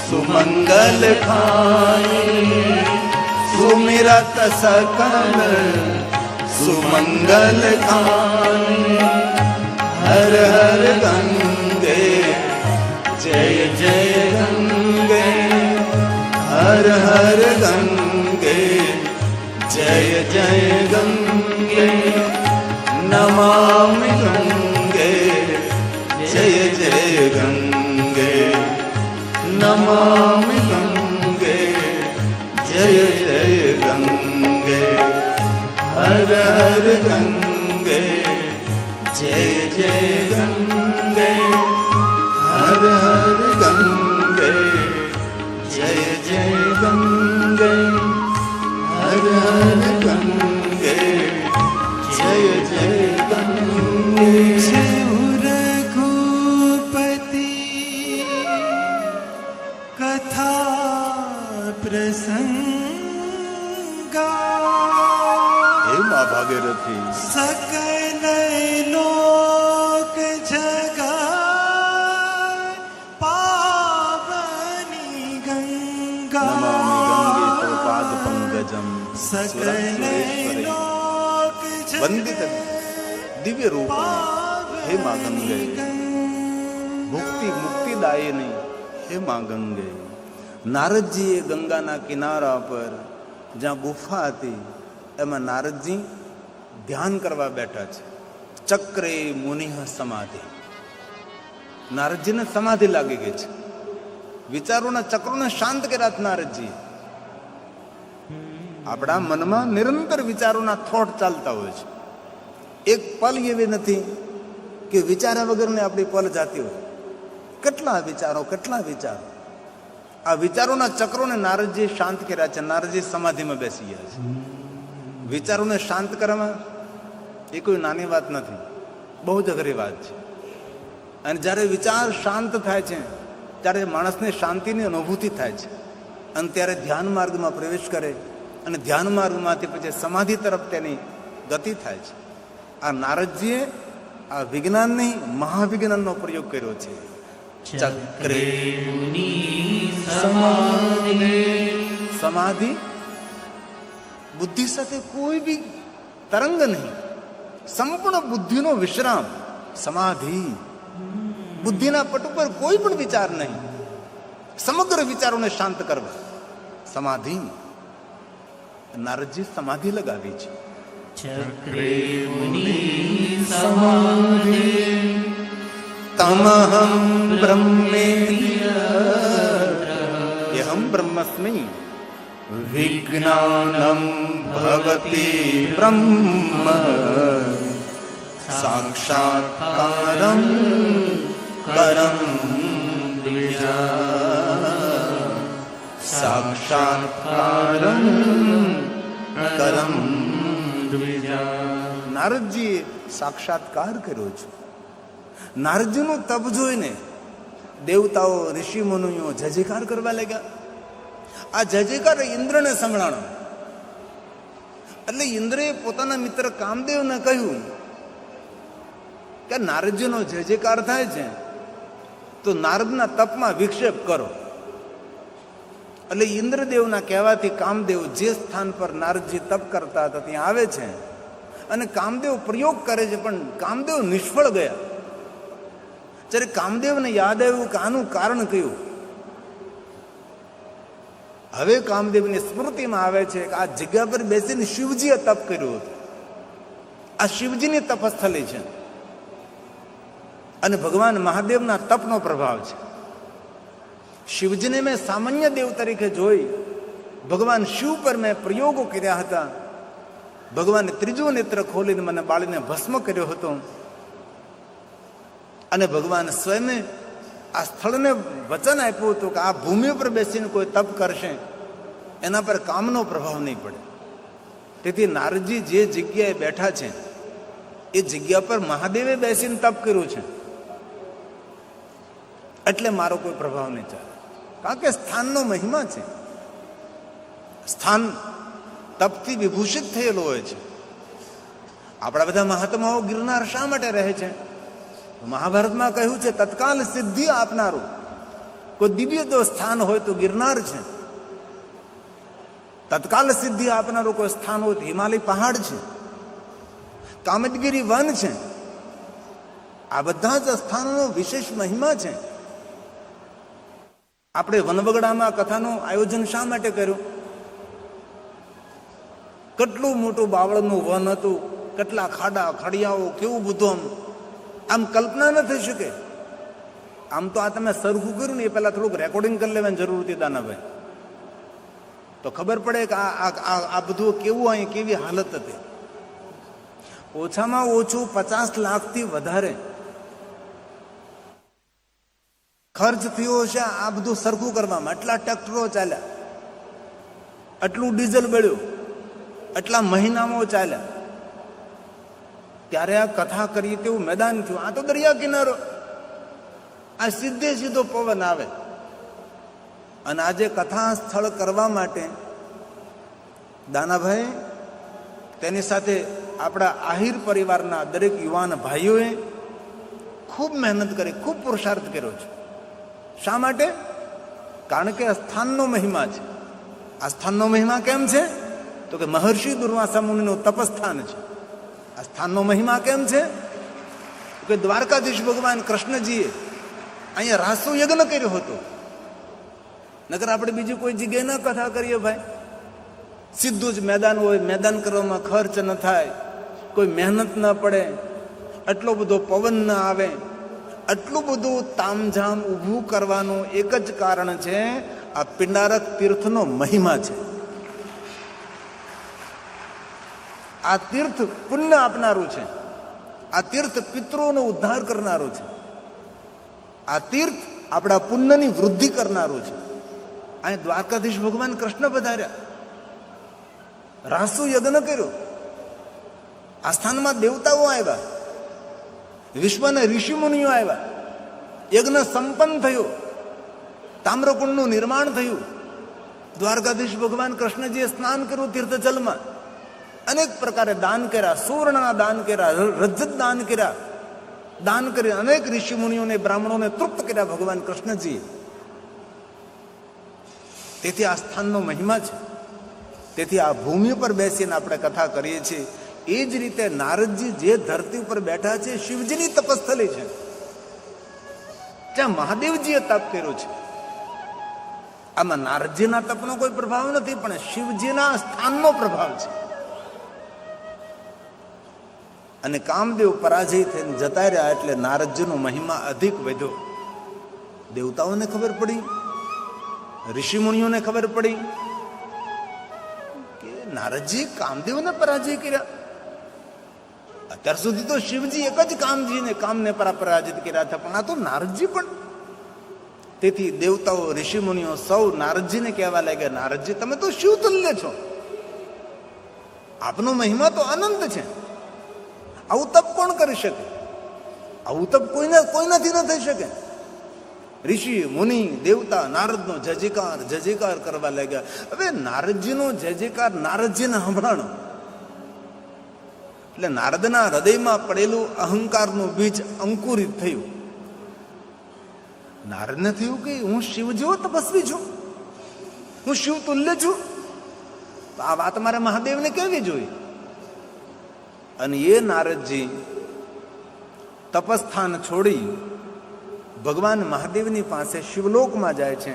સુમંગલ ખાય, સુમિરત સકલ સુમંગલ ખાય. હર હર ગંગે જય જય ગંગે હર હર ગંગે જય જય ગંગે નમામિ ગંગે જય જય ગંગે નમામિ ગંગે જય જય ગંગે હર હર ગંગે જય જય ગંગે હર હર ગંગે જય જય ગંગે હર હર ગંગે જય જય ગંગે. शिव रघुपति कथा प्रसंगा, હે મા ભાગીરથી सकल लोक जगत पावनी गंगा, નમામિ ગંગે તવ પાદ પંકજમ सकल સુરેશ્વરી लोक વંદિત દિવ્ય રૂપ. હે મા ગંગે ભુક્તિ મુક્તિદાયિની, હે મા ગંગે નારદજીએ ગંગાના કિનારા પર જ્યાં ગુફા હતી એમાં નારદજી ધ્યાન કરવા બેઠા છે. ચક્રે મુનિહ સમાધિ. નારદજીને સમાધિ લાગી ગઈ છે. વિચારોના ચક્રોને શાંત કર્યા નારદજી. આપણા મનમાં નિરંતર વિચારોના થોટ ચાલતા હોય છે. એક પલ એવી નથી કે વિચાર્યા વગરને આપણી પલ જાતી હોય. કેટલા વિચારો. આ વિચારોના ચક્રોને નારદજી શાંત કર્યા છે. નારદજી સમાધિમાં બેસી ગયા છે. વિચારોને શાંત કરવામાં એ કોઈ નાની વાત નથી, બહુ જ અઘરી વાત છે. અને જ્યારે વિચાર શાંત થાય છે ત્યારે માણસને શાંતિની અનુભૂતિ થાય છે અને ત્યારે ધ્યાન માર્ગમાં પ્રવેશ કરે અને ધ્યાન માર્ગમાંથી પછી સમાધિ તરફ તેની ગતિ થાય છે. આ નારદજીએ આ વિજ્ઞાન નહીં, મહાવિજ્ઞાનનો પ્રયોગ કર્યો છે. ચક્રે સમાધિ. બુદ્ધિ સાથે કોઈ બી તરંગ નહીં, સંપૂર્ણ બુદ્ધિનો વિશ્રામ સમાધિ. બુદ્ધિના પટ ઉપર કોઈ પણ વિચાર નહીં, સમગ્ર વિચારોને શાંત કરવા સમાધિ. નારદજી સમાધિ લગાવી છે. ચક્રે મુનિ સમાધિ તમહં બ્રહ્મેતિ અહં બ્રહ્મસ્મિ વિજ્ઞાનમ ભવતી બ્રહ્મ સાક્ષાત્કારમ કરમ સાક્ષાત્કારમ કરમ. નારદજીએ સાક્ષાત્કાર કર્યો છે. નારદજીનું તપ જોઈને દેવતાઓ, ઋષિ મુનિઓ જય જયકાર કરવા લાગ્યા. આ જય જયકાર ઇન્દ્રને સંભળાણો. એટલે ઇન્દ્રએ પોતાના મિત્ર કામદેવને કહ્યું કે નારદજીનો જય જયકાર થાય છે તો નારદના તપમાં વિક્ષેપ કરો. એટલે ઇન્દ્રદેવના કહેવાથી કામદેવ જે સ્થાન પર નારદજી તપ કરતા હતા ત્યાં આવે છે અને કામદેવ પ્રયોગ કરે છે, પણ કામદેવ નિષ્ફળ ગયા. જ્યારે કામદેવને યાદ આવ્યું કે આનું કારણ કયું, હવે કામદેવની સ્મૃતિમાં આવે છે કે આ જગ્યા પર બેસીને શિવજીએ તપ કર્યું હતું. આ શિવજીની તપસ્થલી છે અને ભગવાન મહાદેવના તપનો પ્રભાવ છે. શિવજીને મેં સામાન્ય દેવ તરીકે જોઈ, ભગવાન શિવ પર મેં પ્રયોગો કર્યા હતા. ભગવાને ત્રીજો નેત્ર ખોલીને મને બાળીને ભસ્મ કર્યો હતો અને ભગવાન સ્વયં આ સ્થળને વચન આપ્યું હતું કે આ ભૂમિ પર બેસીને કોઈ તપ કરશે એના પર કામનો પ્રભાવ નહીં પડે. તેથી નારદજી જે જગ્યાએ બેઠા છે એ જગ્યા પર મહાદેવે બેસીને તપ કર્યું છે, એટલે મારો કોઈ પ્રભાવ નહીં ચાલે. કારણ કે સ્થાનનો મહિમા છે. સ્થાન તપથી વિભૂષિત થયેલું હોય છે. આપણા બધા મહાત્માઓ ગિરનાર શા માટે રહે છે? મહાભારતમાં કહ્યું છે તત્કાલ સિદ્ધિ આપનારું કોઈ દિવ્ય જો સ્થાન હોય તો ગિરનાર છે. તત્કાલ સિદ્ધિ આપનારું કોઈ સ્થાન હોય તો હિમાલય પહાડ છે, કામદગીરી વન છે. આ બધા જ સ્થાનોનો વિશેષ મહિમા છે. આપણે વનબગડામાં કથાનું આયોજન શા માટે કર્યું? કેટલું મોટું બાવળનું વન હતું, કેટલા ખાડા ખડિયાઓ, કેવું બધું આમ કલ્પના ન થઈ શકે. આમ તો આ તમે સરખું કર્યું ને એ પહેલા થોડુંક રેકોર્ડિંગ કરી લેવાની જરૂર હતી દાનાભાઈ, તો ખબર પડે કે આ બધું કેવું, અહીં કેવી હાલત હતી. ઓછામાં ઓછું 50 લાખથી વધારે ખર્ચ થયો છે આ બધું સરખું કરવામાં. આટલા ટ્રેક્ટરો ચાલ્યા, આટલું ડીઝલ બળ્યું, આટલા મહિનામાં ચાલ્યા, ત્યારે આ કથા કરીએ તેવું મેદાન થયું. આ તો દરિયા કિનારો, આ સીધે સીધો પવન આવે. અને આજે કથા સ્થળ કરવા માટે દાનાભાઈ તેની સાથે આપણા આહિર પરિવારના દરેક યુવાન ભાઈઓએ ખૂબ મહેનત કરી, ખૂબ પુરુષાર્થ કર્યો છે. શા માટે? કારણ કે આ સ્થાનનો મહિમા છે. આ સ્થાનનો મહિમા કેમ છે? તો કે મહર્ષિ દુર્વાસા મુનિનું તપસ્થાન છે. આ સ્થાનનો મહિમા કેમ છે? કે દ્વારકાધીશ ભગવાન કૃષ્ણજીએ અહીંયા રાસો યજ્ઞ કર્યો હતો. નકર આપણે બીજી કોઈ જગ્યાએ ન કથા કરીએ ભાઈ. સીધું જ મેદાન હોય, મેદાન કરવામાં ખર્ચ ન થાય, કોઈ મહેનત ન પડે, આટલો બધો પવન ન આવે, આટલું બધું તામઝામ ઊભું કરવાનું એક જ કારણ છે, આ પિંડારક તીર્થનો મહિમા છે. આ તીર્થ પુણ્ય આપનારું છે. આ તીર્થ પિતૃઓનો ઉદ્ધાર કરનારું છે. આ તીર્થ આપણા પુણ્યની વૃદ્ધિ કરનારું છે. અહીં દ્વારકાધીશ ભગવાન કૃષ્ણ પધાર્યા, રાસુ યજ્ઞ કર્યો, આ સ્થાનમાં દેવતાઓ આવ્યા, વિશ્વના ઋષિ મુનિઓ આવ્યા, યજ્ઞ સંપન્ન થયો, તામ્રકુંડનું નિર્માણ થયું. દ્વારકાધીશ ભગવાન કૃષ્ણજીએ સ્નાન કર્યું તીર્થજલમાં, અનેક પ્રકારે દાન કર્યા, સુવર્ણના દાન કર્યા, રજત દાન કર્યા, દાન કરી અનેક ઋષિ મુનિઓને બ્રાહ્મણોને તૃપ્ત કર્યા ભગવાન કૃષ્ણજીએ. તેથી આ સ્થાનનો મહિમા છે. તેથી આ ભૂમિ પર બેસીને આપણે કથા કરીએ છીએ. એ જ રીતે નારદજી જે ધરતી ઉપર બેઠા છે, શિવજીની તપસ્થલી છે, ત્યાં મહાદેવજીએ તપ કર્યું છે. આમાં નારદજીના તપનો કોઈ પ્રભાવ નથી, પણ શિવજીના સ્થાનનો પ્રભાવ છે. અને કામદેવ પરાજય થઈને જતા રહ્યા એટલે નારદજીનો મહિમા અધિક વધ્યો. દેવતાઓને ખબર પડી, ઋષિ મુનિઓને ખબર પડી કે નારદજી કામદેવને પરાજય કર્યા. અત્યાર સુધી તો શિવજી એક જ કામને પરાજિત કર્યા હતા, પણ આ તો નારદજી પણ. તેથી દેવતાઓ, ઋષિ મુનિઓ સૌ નારદજીને કહેવા લાગ્યા, નારદજી તમે તો શિવ તુલ્ય છો, આપનો મહિમા તો અનંત છે, આવું તપ કોણ કરી શકે? આવું તપ કોઈનાથી ન થઈ શકે. ઋષિ મુનિ દેવતા નારદનો જયજયકાર કરવા લાગ્યા. હવે નારદજીનો જયજયકાર નારદજીને સંભળાણો એટલે નારદના હૃદયમાં પડેલું અહંકારનું બીજ અંકુરિત થયું. નારદને થયું કે હું શિવ જેવો તપસ્વી છું, હું શિવ તુલ્ય છું, આ વાત મારે મહાદેવને કહેવી જોઈએ. અને એ નારદજી તપસ્થાન છોડી ભગવાન મહાદેવની પાસે શિવલોકમાં જાય છે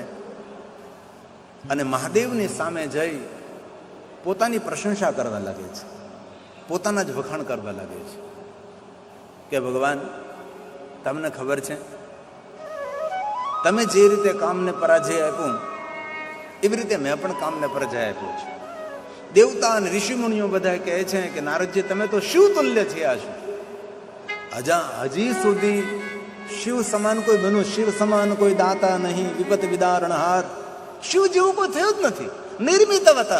અને મહાદેવની સામે જઈ પોતાની પ્રશંસા કરવા લાગે છે, પોતાના જ વખાણ કરવા લાગે છે કે ભગવાન, તમને ખબર છે તમે જે રીતે કામને પરાજય આપ્યું એવી રીતે મેં પણ કામને પરાજય આપ્યો છે. દેવતા અને ઋષિ મુનિઓ બધા કહે છે કે નારદજી તમે તો શિવ તુલ્ય થયા છો. હજી સુધી શિવ સમાન કોઈ બન્યું, શિવ સમાન કોઈ દાતા નહીં, વિપત વિદારણહાર, શિવ જેવું કોઈ થયું જ નથી. નિર્મિતવત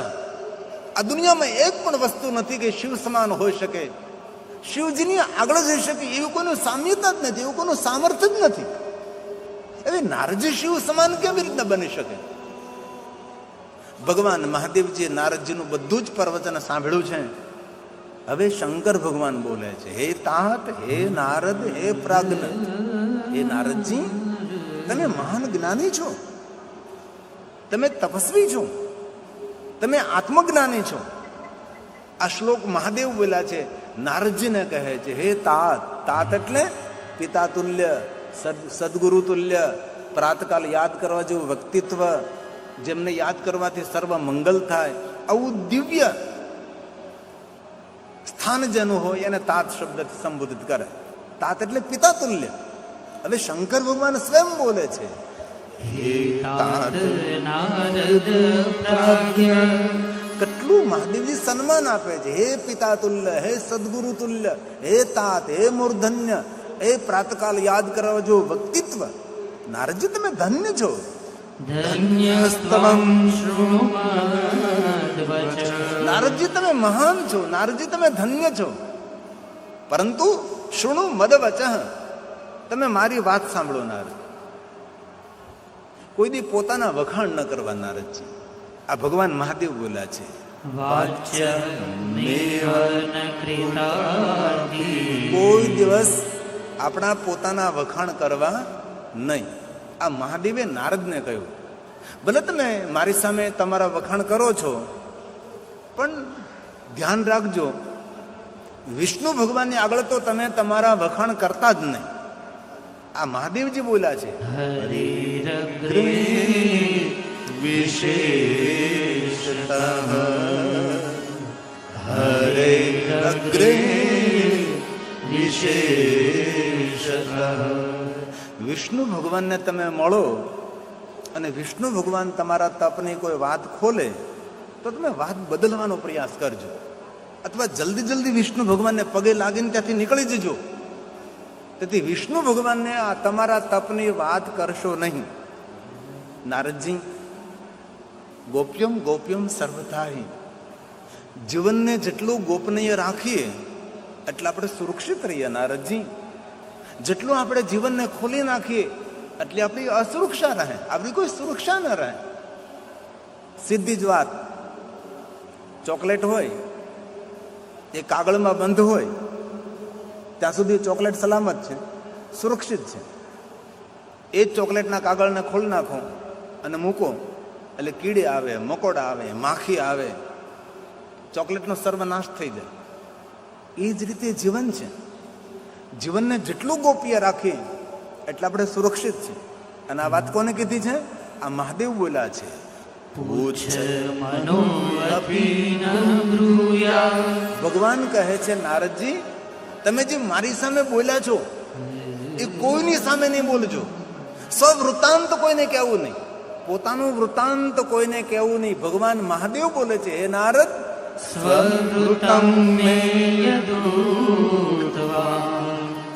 આ દુનિયામાં એક પણ વસ્તુ નથી કે શિવ સમાન હોઈ શકે, શિવજીની આગળ જઈ શકે એવું કોઈનું સામ્યતા જ નથી, એવું કોઈનું સામર્થ્ય જ નથી. હવે નારદજી શિવ સમાન કેવી રીતના બની શકે? ભગવાન મહાદેવજીએ નારદજીનું બધું જ પ્રવચન સાંભળ્યું છે. હવે શંકર ભગવાન બોલે છે, હે તાત, હે નારદ, હે પ્રાજ્ઞ, હે નારદજી તમે મહાન જ્ઞાની છો, તમે તપસ્વી છો, તમે આત્મજ્ઞાની છો. આ શ્લોક મહાદેવ બોલ્યા છે, નારદજીને કહે છે, હે તાત. તાત એટલે પિતા તુલ્ય, સદગુરુ તુલ્ય, પ્રાતકાલ યાદ કરવા જેવું વ્યક્તિત્વ, જેમને યાદ કરવાથી સર્વ મંગલ થાય, આવું દિવ્ય સ્થાન જેનું હોય એને તાત શબ્દથી સંબોધિત કરે. તાત એટલે પિતા તુલ્ય. હવે શંકર ભગવાન સ્વયં બોલે છે, કેટલું મહાદેવજી સન્માન આપે છે. હે પિતા તુલ્ય, હે સદગુરુ તુલ્ય, હે તાત, હે મૂર્ધન્ય, હે પ્રાતકાલ યાદ કરવા જો વ્યક્તિત્વ. નારદજી તમે ધન્ય છો. નારદજી તમે મહાન છો, નારદજી તમે ધન્ય છો. પરંતુ શૃણુ મદ વચઃ, તમે મારી વાત સાંભળો. નારદ કોઈ દી પોતાના વખાણ ન કરવા. નારદજી આ ભગવાન મહાદેવ બોલ્યા છે, કોઈ દિવસ આપણા પોતાના વખાણ કરવા નહીં. આ મહાદેવે નારદને કહ્યું, ભલે તમે મારી સામે તમારા વખાણ કરો છો, પણ ધ્યાન રાખજો વિષ્ણુ ભગવાનની આગળ તો તમે તમારા વખાણ કરતા જ નહીં. આ મહાદેવજી બોલ્યા છે. વિશેષતઃ હરે અગ્રે વિશેષતઃ. વિષ્ણુ ભગવાનને તમે મળો અને વિષ્ણુ ભગવાન તમારા તપની કોઈ વાત ખોલે તો તમે વાત બદલવાનો પ્રયાસ કરજો, અથવા જલ્દી જલ્દી વિષ્ણુ ભગવાનને પગે લાગીને ત્યાંથી નીકળી જજો. તેથી વિષ્ણુ ભગવાનને આ તમારા તપની વાત કરશો નહીં. નારદજી, ગોપ્યમ ગોપ્યમ સર્વથાહિ, જીવનને જેટલું ગોપનીય રાખીએ એટલે આપણે સુરક્ષિત રહીએ. નારદજી, જેટલું આપણે જીવનને ખોલી નાખીએ એટલે આપણી અસુરક્ષા રહે, આપણી કોઈ સુરક્ષા ન રહે. સીધી જ વાત, ચોકલેટ હોય એ કાગળમાં બંધ હોય ત્યાં સુધી ચોકલેટ સલામત છે, સુરક્ષિત છે. એ જ ચોકલેટના કાગળને ખોલી નાખો અને મૂકો એટલે કીડી આવે, મકોડા આવે, માખી આવે, ચોકલેટનો સર્વનાશ થઈ જાય. એ જ રીતે જીવન છે. જીવનને જેટલું ગોપ્ય રાખીએ એટલે આપણે સુરક્ષિત છે. અને આ વાત કોને કીધી છે? આ મહાદેવ બોલ્યા છે. પૂછ મનો અપી ન બ્રૂયા. ભગવાન કહે છે, નારદજી, તમે જે મારી સામે બોલ્યા છો એ કોઈની સામે નહીં બોલજો. સ્વવૃત્તાંત કોઈને કહેવું નહીં, પોતાનું વૃત્તાંત કોઈને કહેવું નહીં. ભગવાન મહાદેવ બોલે છે, હે નારદ, સ્વવૃત્તમ મે યદૂત્વા.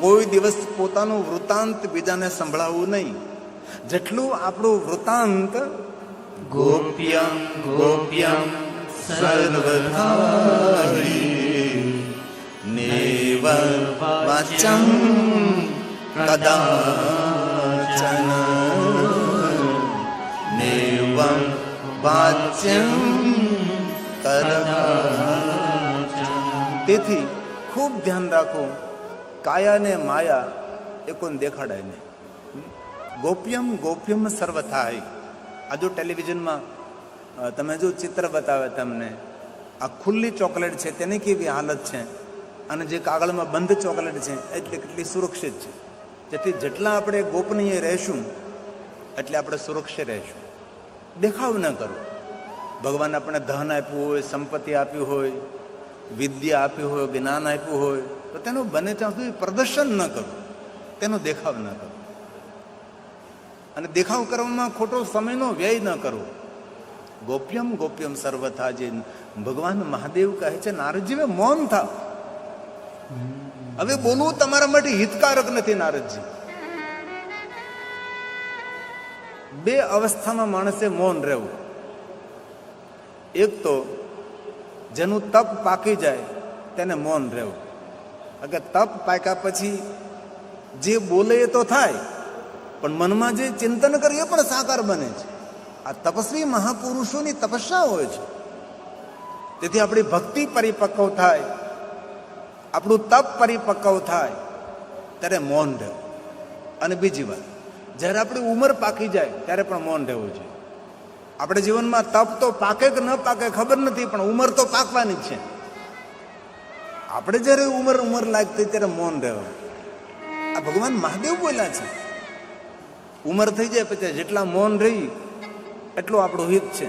કોઈ દિવસ પોતાનું વૃત્તાંત બીજાને સંભળાવવું નહીં. જેટલું આપણું વૃત્તાંત ગોપ્યમ ગોપ્યમ સર્વથાહિ નેવ વાચં કદાચન નેવં વાચ્યં કદાચન. તેથી ખૂબ ધ્યાન રાખો, કાયા ને માયા એ કોઈને દેખાડાય નહીં. ગોપ્યમ ગોપ્યમ સર્વથાહિ. આ જો ટેલિવિઝનમાં તમે જો ચિત્ર બતાવે તમને, આ ખુલ્લી ચોકલેટ છે તેની કેવી હાલત છે, અને જે કાગળમાં બંધ ચોકલેટ છે એટલે કેટલી સુરક્ષિત છે. જેથી જેટલા આપણે ગોપનીય રહેશું એટલે આપણે સુરક્ષિત રહેશું. દેખાવ ન કરો. ભગવાન આપણે ધન આપ્યું હોય, સંપત્તિ આપ્યું હોય, વિદ્યા આપ્યું હોય, જ્ઞાન આપ્યું હોય તો તેનું બને ત્યાં સુધી પ્રદર્શન ન કરો, તેનો દેખાવ ન કરો. અને દેખાવ કરવામાં ખોટો સમયનો વ્યય ન કરવો. ગોપ્યમ ગોપ્યમ સર્વથા. જે ભગવાન મહાદેવ કહે છે, નારદજી હવે મૌન થાવ, હવે બોલવું તમારા માટે હિતકારક નથી. નારદજી, બે અવસ્થામાં માણસે મૌન રહેવું. એક તો જેનું તપ પાકી જાય તેને મૌન રહેવું. કે તપ પાક્યા પછી જે બોલે એ તો થાય, પણ મનમાં જે ચિંતન કરે એ પણ સાકાર બને છે. આ તપસ્વી મહાપુરુષોની તપસ્યા હોય છે. તેથી આપણી ભક્તિ પરિપક્વ થાય, આપણું તપ પરિપક્વ થાય ત્યારે મૌન રહેવું. અને બીજી વાત, જ્યારે આપણી ઉંમર પાકી જાય ત્યારે પણ મૌન રહેવું જોઈએ. આપણે જીવનમાં તપ તો પાકે કે ન પાકે ખબર નથી, પણ ઉંમર તો પાકવાની જ છે. આપણે જ્યારે ઉંમર લાગતી ત્યારે મૌન રહેવું. આ ભગવાન મહાદેવ બોલ્યા છે. ઉંમર થઈ જાય પછી જેટલા મૌન રહી એટલું આપણું હિત છે.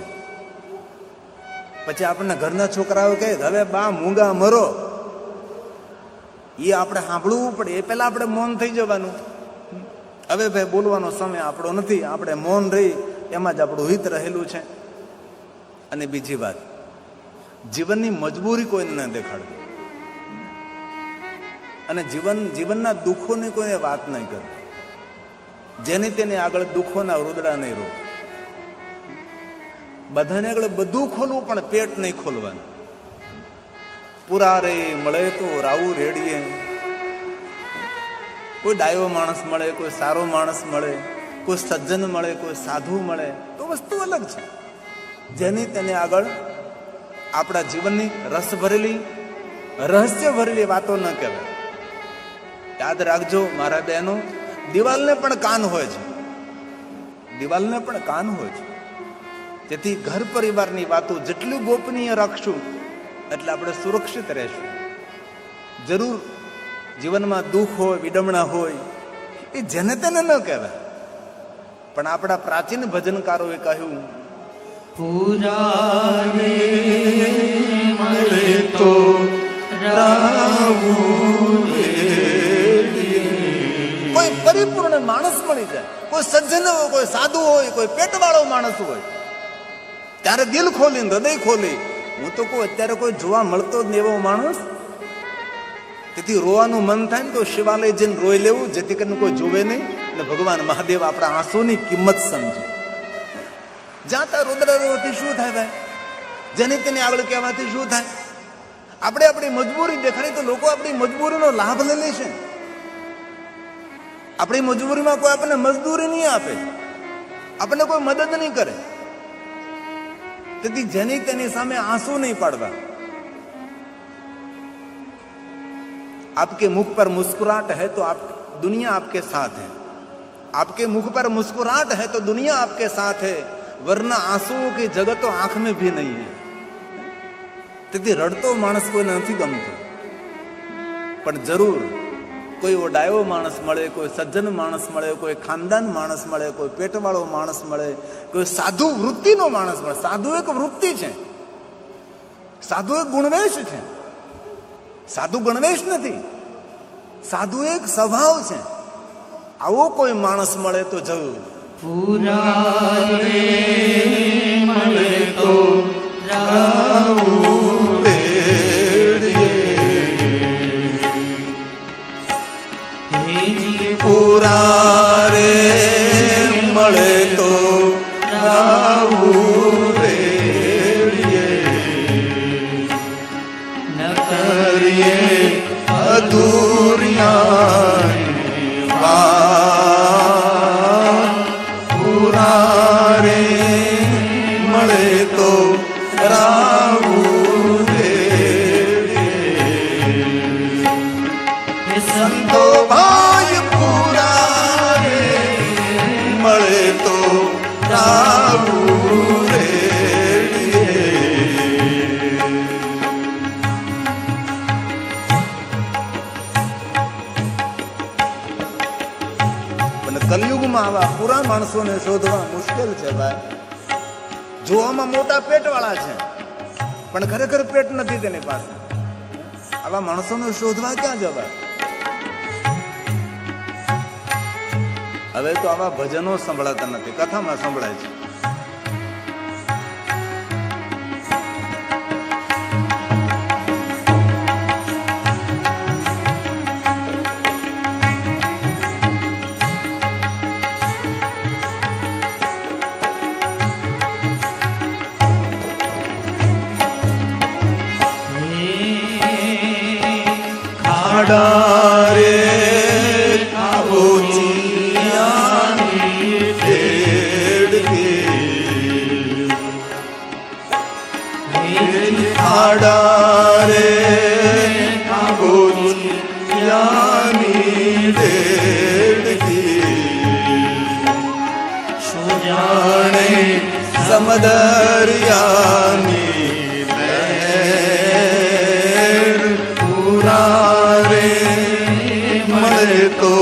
પછી આપણને ઘરના છોકરાઓ કહે હવે બા મૂંગા મરો, એ આપણે સાંભળવું પડે. એ પહેલા આપણે મૌન થઈ જવાનું. હવે ભાઈ બોલવાનો સમય આપણો નથી, આપણે મૌન રહી એમાં જ આપણું હિત રહેલું છે. અને બીજી વાત, જીવનની મજબૂરી કોઈને ન દેખાડવી, અને જીવનના દુઃખોની કોઈને વાત નહીં કરવી. જેની તેની આગળ દુઃખોના રૂદડા નહીં રો. બધાને આગળ બધું ખોલવું પણ પેટ નહીં ખોલવાનું. પુરારે મળે તો રાવું રેડીએ. કોઈ ડાયો માણસ મળે, કોઈ સારો માણસ મળે, કોઈ સજ્જન મળે, કોઈ સાધુ મળે તો વસ્તુ અલગ છે. જેની તેને આગળ આપણા જીવનની રસ ભરેલી, રહસ્ય ભરેલી વાતો ન કહેવાય. યાદ રાખજો મારા બહેનો, દિવાલને પણ કાન હોય છે, દિવાલને પણ કાન હોય છે. તેથી ઘર પરિવારની વાતો જેટલી ગોપનીય રાખશું એટલે આપણે સુરક્ષિત રહેશું. જરૂર જીવનમાં દુઃખ હોય, વિડમણા હોય, એ જેને તેને ન કહેવાય. પણ આપણા પ્રાચીન ભજનકારોએ કહ્યું પુરારે મળે તો રાવું કોઈ પરિપૂર્ણ માણસ મળી જાય, કોઈ સજ્જન હોય, કોઈ સાધુ હોય, કોઈ પેટવાળો માણસ હોય, ત્યારે દિલ ખોલીને હૃદય ખોલી. હું તો કહું અત્યારે કોઈ જોવા મળતો જ નહીં એવો માણસ. તેથી રોવાનું મન થાય ને તો શિવાલય જઈને રોઈ લેવું, જેથી કરીને કોઈ જોવે નહીં અને ભગવાન મહાદેવ આપણા આંસુની કિંમત સમજે. જાતા રુદ્ર રોવાથી શું થાય ભાઈ? જેની તેની આગળ કહેવાથી શું થાય? આપણે આપણી મજબૂરી દેખાડી તો લોકો આપણી મજબૂરીનો લાભ લઈ લે છે. આપણી મજબૂરીમાં કોઈ આપણને મજદૂરી નહીં આપે, આપણને કોઈ મદદ નહીં કરે. તેથી જેની તેની સામે આંસુ નહીં પાડવા. आपके मुख पर मुस्कुराहट है तो आप दुनिया आपके साथ है. आपके मुख पर मुस्कुराहट है तो दुनिया आपके साथ है, वरना आंसुओं की जगह तो आंख में भी नहीं है. તેથી રડતો માણસ કોઈને નથી ગમતો, પણ જરૂર કોઈ ઓડાયો માણસ મળે, કોઈ સજ્જન માણસ મળે, કોઈ ખાનદાન માણસ મળે, કોઈ પેટવાળો માણસ મળે, કોઈ સાધુ વૃત્તિનો માણસ મળે. સાધુ એક વૃત્તિ છે, સાધુ એક ગુણવેશ છે. સાધુ ગણવેશ નથી, સાધુ એક સ્વભાવ છે. આવો કોઈ માણસ મળે તો જરૂર. પુરારે મળે તો રાવું પુરારે મળે તો રાવું ન કરીએ અધૂરિયા પુરારે મળે તો રાવું સંતો ભાઈ પુરારે મળે તો રાવું કલયુગમાં આવા પૂરા માણસોને શોધવા મુશ્કેલ છે ભાઈ. જોવામાં મોટા પેટ વાળા છે, પણ ખરેખર પેટ નથી તેની પાસે. આવા માણસોને શોધવા ક્યાં જવાય? હવે તો આવા ભજનો સંભળાતા નથી, કથામાં સંભળાય છે. ખાડારે આવો ચિયાની ઢેડકે ખાડારે આવો ચિયાની ઢેડકે સુજાણે સમદરિયાની લહેર પુરારે મળે તો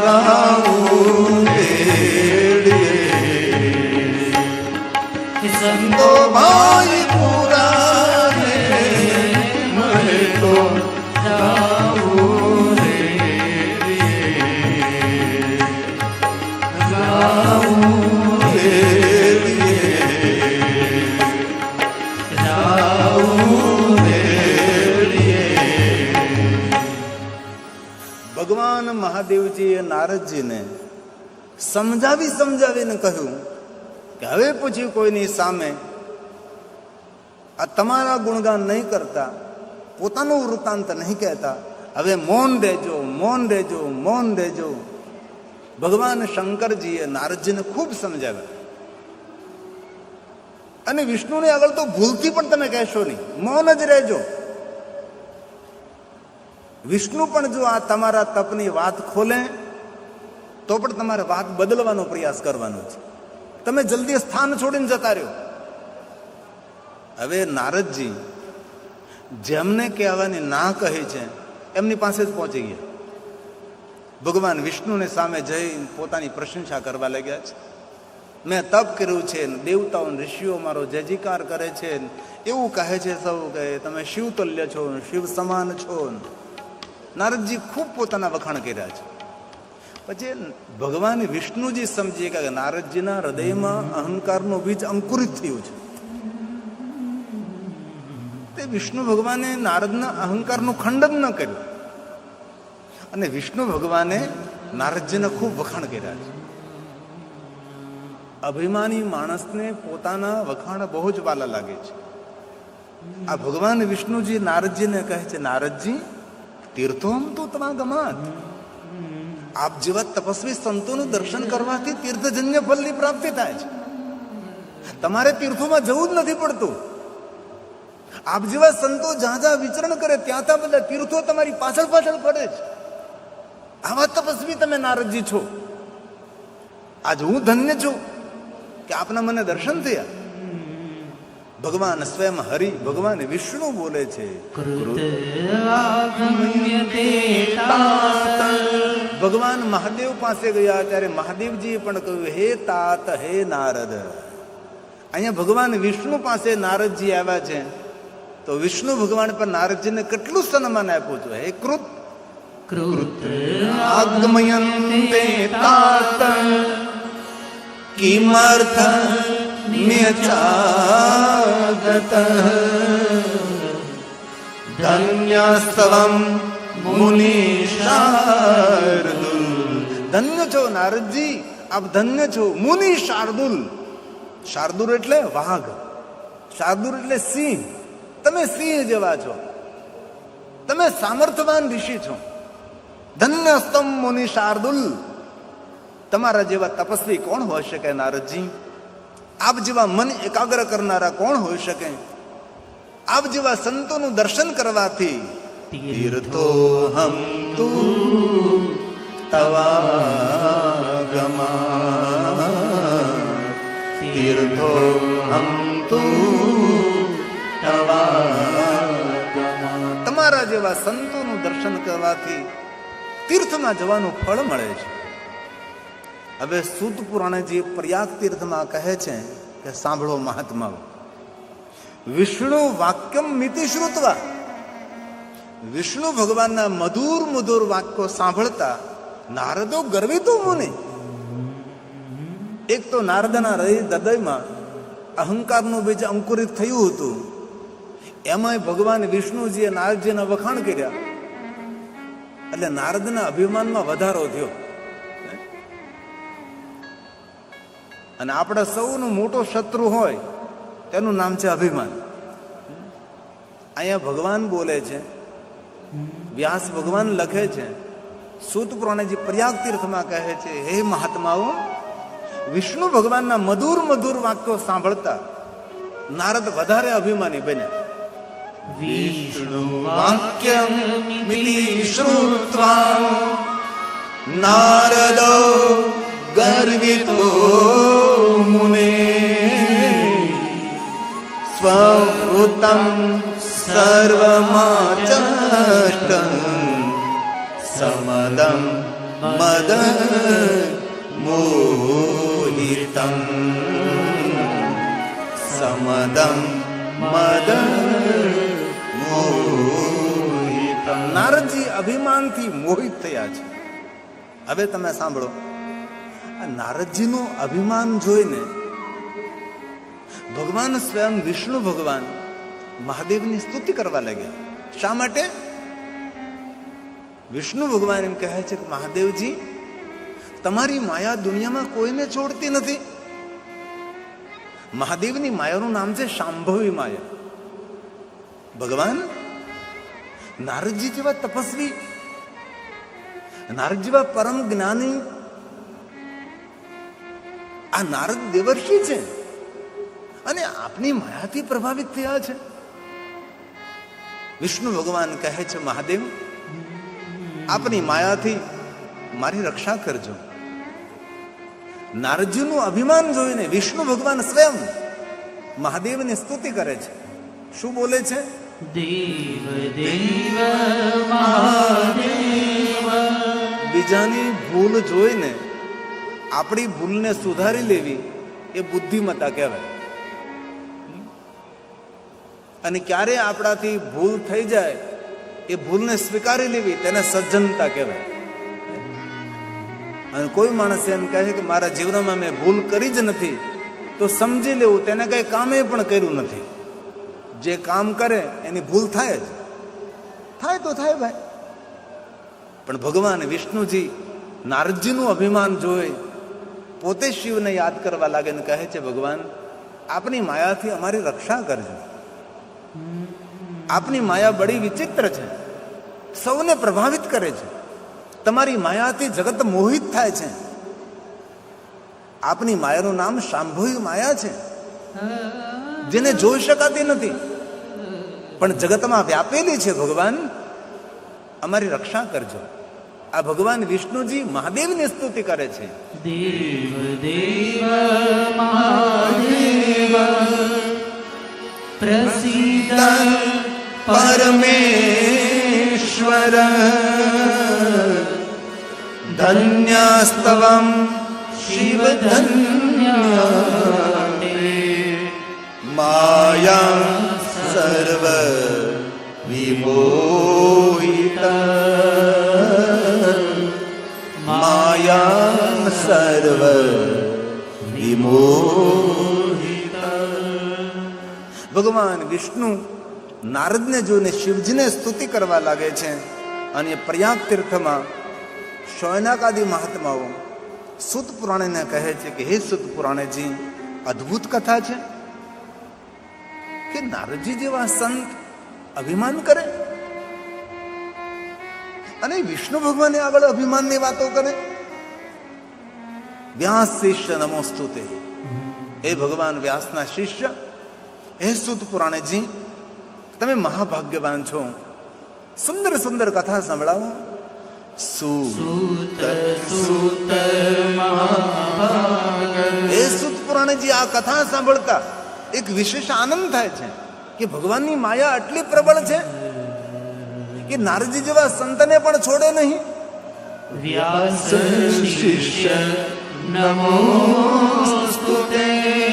રાવું સંતો ભાઈ પુરારે મળે તો રાવું ભગવાન મહાદેવજીએ નારદજીને સમજાવીને કહ્યું કે હવે પછી કોઈની સામે આ તમારા ગુણગાન નહીં કરતા, પોતાનું વૃત્તાંત નહીં કહેતા, હવે મૌન રહેજો, મૌન રહેજો, મૌન રહેજો. ભગવાન શંકરજીએ નારદજીને ખૂબ સમજાવ્યા. અને વિષ્ણુને આગળ તો ભૂલથી પણ તમે કહેશો નહીં, મૌન જ રહેજો. વિષ્ણુ પણ જો આ તમારા તપની વાત ખોલે તો પણ તમારે વાત બદલવાનો પ્રયાસ કરવાનો છે. તમે જલ્દી સ્થાન છોડીને જતા રહ્યો. હવે નારદજી જેમને કહેવાની ના કહી છે એમની પાસે જ પહોંચી ગયા. ભગવાન વિષ્ણુને સામે જઈ પોતાની પ્રશંસા કરવા લાગ્યા છે. મેં તપ કર્યું છે, દેવતાઓ ઋષિઓ મારો જયજીકાર કરે છે, એવું કહે છે સૌ કે તમે શિવ તુલ્ય છો, શિવ સમાન છો. નારદજી ખૂબ પોતાના વખાણ કર્યા છે. પછી ભગવાન વિષ્ણુજી સમજીએ કે નારદજીના હૃદયમાં અહંકારનું બીજ અંકુરિત થયું છે. તે વિષ્ણુ ભગવાને નારદના અહંકારનું ખંડન ન કર્યું અને વિષ્ણુ ભગવાને નારદજીને ખૂબ વખાણ કર્યા છે. અભિમાની માણસને પોતાના વખાણ બહુ જ વાલા લાગે છે. આ ભગવાન વિષ્ણુજી નારદજીને કહે છે, નારદજી તીર્થોમ તો તમા ગમાત. આપ જેવા તપસ્વી સંતોનું દર્શન કરવાથી તીર્થજન્ય ફળની પ્રાપ્તિ થાય છે. તમારે તીર્થોમાં જવું જ નથી પડતું. આપ જેવા સંતો જ્યાં જ્યાં વિચરણ કરે ત્યાં ત્યાં બધા તીર્થો તમારી પાછળ પાછળ ફરે છે. આવા તપસ્વી તમે નારદજી છો. આજ હું ધન્ય છું કે આપના મને દર્શન થયા. ભગવાન સ્વયં હરિ ભગવાન વિષ્ણુ બોલે છે, ભગવાન મહાદેવ પાસે ગયા ત્યારે મહાદેવજીએ પણ કહ્યું, હે તાત હે નારદ. અહીંયા ભગવાન વિષ્ણુ પાસે નારદજી આવ્યા છે તો વિષ્ણુ ભગવાન પર નારદજીને કેટલું સન્માન આપ્યું છે. હે કૃત આગમયન્તે તાત કિમર્થ મ્યચાગત ધન્યસ્તવમ મુનિશાર્દુલ. ધન્ય છો નારદજી, આપ ધન્ય છો. મુનિ શાર્દુલ. શાર્દુલ એટલે વાઘ, શાર્દુલ એટલે સિંહ. તમે સિંહ જેવા છો, તમે સામર્થ્યવાન ઋષિ છો. ધન્યસ્તમ મુનિ શાર્દુલ. તમારા જેવા તપસ્વી કોણ હોઈ શકે નારદજી? આપ જેવા મન એકાગ્ર કરનારા કોણ હોઈ શકે? આપ જેવા સંતોનું દર્શન કરવાથી તીર્થો હમ તુ તવાગમા, તીર્થો હમ તુ તવાગમા. તમારા જેવા સંતોનું દર્શન કરવાથી તીર્થમાં જવાનું ફળ મળે છે. હવે સૂત પુરાણજી પ્રયાગ તીર્થમાં કહે છે કે સાંભળો મહાત્માઓ, વિષ્ણુ વાક્યમ મિતિ શ્રુત્વા. વિષ્ણુ ભગવાનના મધુર મધુર વાક્યો સાંભળતા નારદો ગર્વિતો મુનિ. એક તો નારદના હૃદયમાં અહંકારનું બીજ અંકુરિત થયું હતું, એમાંય ભગવાન વિષ્ણુજીએ નારદજીના વખાણ કર્યા એટલે નારદના અભિમાનમાં વધારો થયો. અને આપણા સૌનો મોટો શત્રુ હોય તેનું નામ છે અભિમાન. અહીંયા ભગવાન બોલે છે, વ્યાસ ભગવાન લખે છે, સૂત પુરાણજી પ્રયાગ તીર્થમાં કહે છે, હે મહાત્માઓ, વિષ્ણુ ભગવાનના મધુર મધુર વાક્યો સાંભળતા નારદ વધારે અભિમાની બન્યા. વિષ્ણુ વાક્યમ મિતિ શ્રુત્વા નારદો ગર્વિતો મુને સ્વવૃતમ સર્વમાચષ્ટં સમદં મદ મોહિતં સમદં મદ મોહિતં. નારદજી અભિમાનથી મોહિત થયા છે. હવે તમે સાંભળો, નારદજીનું અભિમાન જોઈને ભગવાન સ્વયં વિષ્ણુ ભગવાન મહાદેવની સ્તુતિ કરવા લાગ્યા. શા માટે? વિષ્ણુ ભગવાન એમ કહે છે કે મહાદેવજી, તમારી માયા દુનિયામાં કોઈને છોડતી નથી. મહાદેવની માયાનું નામ છે શાંભવી માયા. ભગવાન નારદજી જેવા તપસ્વી, નારદ જેવા પરમ જ્ઞાની, આ નારદ દેવર્ષિ છે અને આપની માયાથી પ્રભાવિત થયા છે. વિષ્ણુ ભગવાન કહે છે, મહાદેવ, આપની માયાથી મારી રક્ષા કરજો. નારદજીનું અભિમાન જોઈને વિષ્ણુ ભગવાન સ્વયં મહાદેવની સ્તુતિ કરે છે. શું બોલે છે? દેવ દેવ મહાદેવ. બીજાની ભૂલ જોઈને આપણી ભૂલને સુધારી લેવી એ બુદ્ધિમત્તા કહેવાય. અને ક્યારે આપણાથી ભૂલ થઈ જાય એ ભૂલને સ્વીકારી લેવી તેને સજ્જનતા કહેવાય. અને કોઈ માણસ એમ કહે કે મારા જીવનમાં મેં ભૂલ કરી જ નથી, તો સમજી લેવું તેને કઈ કામે પણ કર્યું નથી. જે કામ કરે એની ભૂલ થાય જ, થાય તો થાય ભાઈ. પણ ભગવાન વિષ્ણુજી નારદજીનું અભિમાન જોઈ પોતે શિવને યાદ કરવા લાગે ને કહે છે, ભગવાન આપની માયાથી અમારી રક્ષા કરજો. આપની માયા બડી વિચિત્ર છે, સૌને પ્રભાવિત કરે છે. તમારી માયાથી જગત મોહિત થાય છે. આપની માયાનું નામ શાંભવી માયા છે, જેને જોઈ શકાતી નથી પણ જગતમાં વ્યાપેલી છે. ભગવાન અમારી રક્ષા કરજો. આ ભગવાન વિષ્ણુજી મહાદેવની સ્તુતિ કરે છે. દેવ દેવ મહાદેવ પ્રસિદ્ધ પરમેશ્વર ધન્યસ્તવમ શિવ ધન્ય માયા સર્વ વિમોહિત માયા સર્વ વિમોહિત. ભગવાન વિષ્ણુ નારદને જોઈને શિવજીને સ્તુતિ કરવા લાગે છે. અને પ્રયાગ તીર્થમાં શૌનકાદિ મહાત્માઓ સુત પુરાણને કહે છે કે હે સુત પુરાણજી, અદ્ભુત કથા છે કે નારદજી જેવા સંત અભિમાન કરે અને વિષ્ણુ ભગવાને આગળ અભિમાનની વાતો કરે. વ્યાસ શિષ્ય નમોસ્તુતે. એ ભગવાન વ્યાસના શિષ્ય, હે સુત પુરાણજી, તમે મહાભાગ્યવાન છો. સુંદર સુંદર કથા સંભળાવો. સુત સુત મહાભાગ. હે સુત પુરાણજી, આ કથા સાંભળતા એક વિશેષ આનંદ થાય છે કે ભગવાનની માયા આટલી પ્રબળ છે કે નારદજી જેવા સંતને પણ છોડે નહીં. વ્યાસ શિષ્ય નમોસ્તુતે.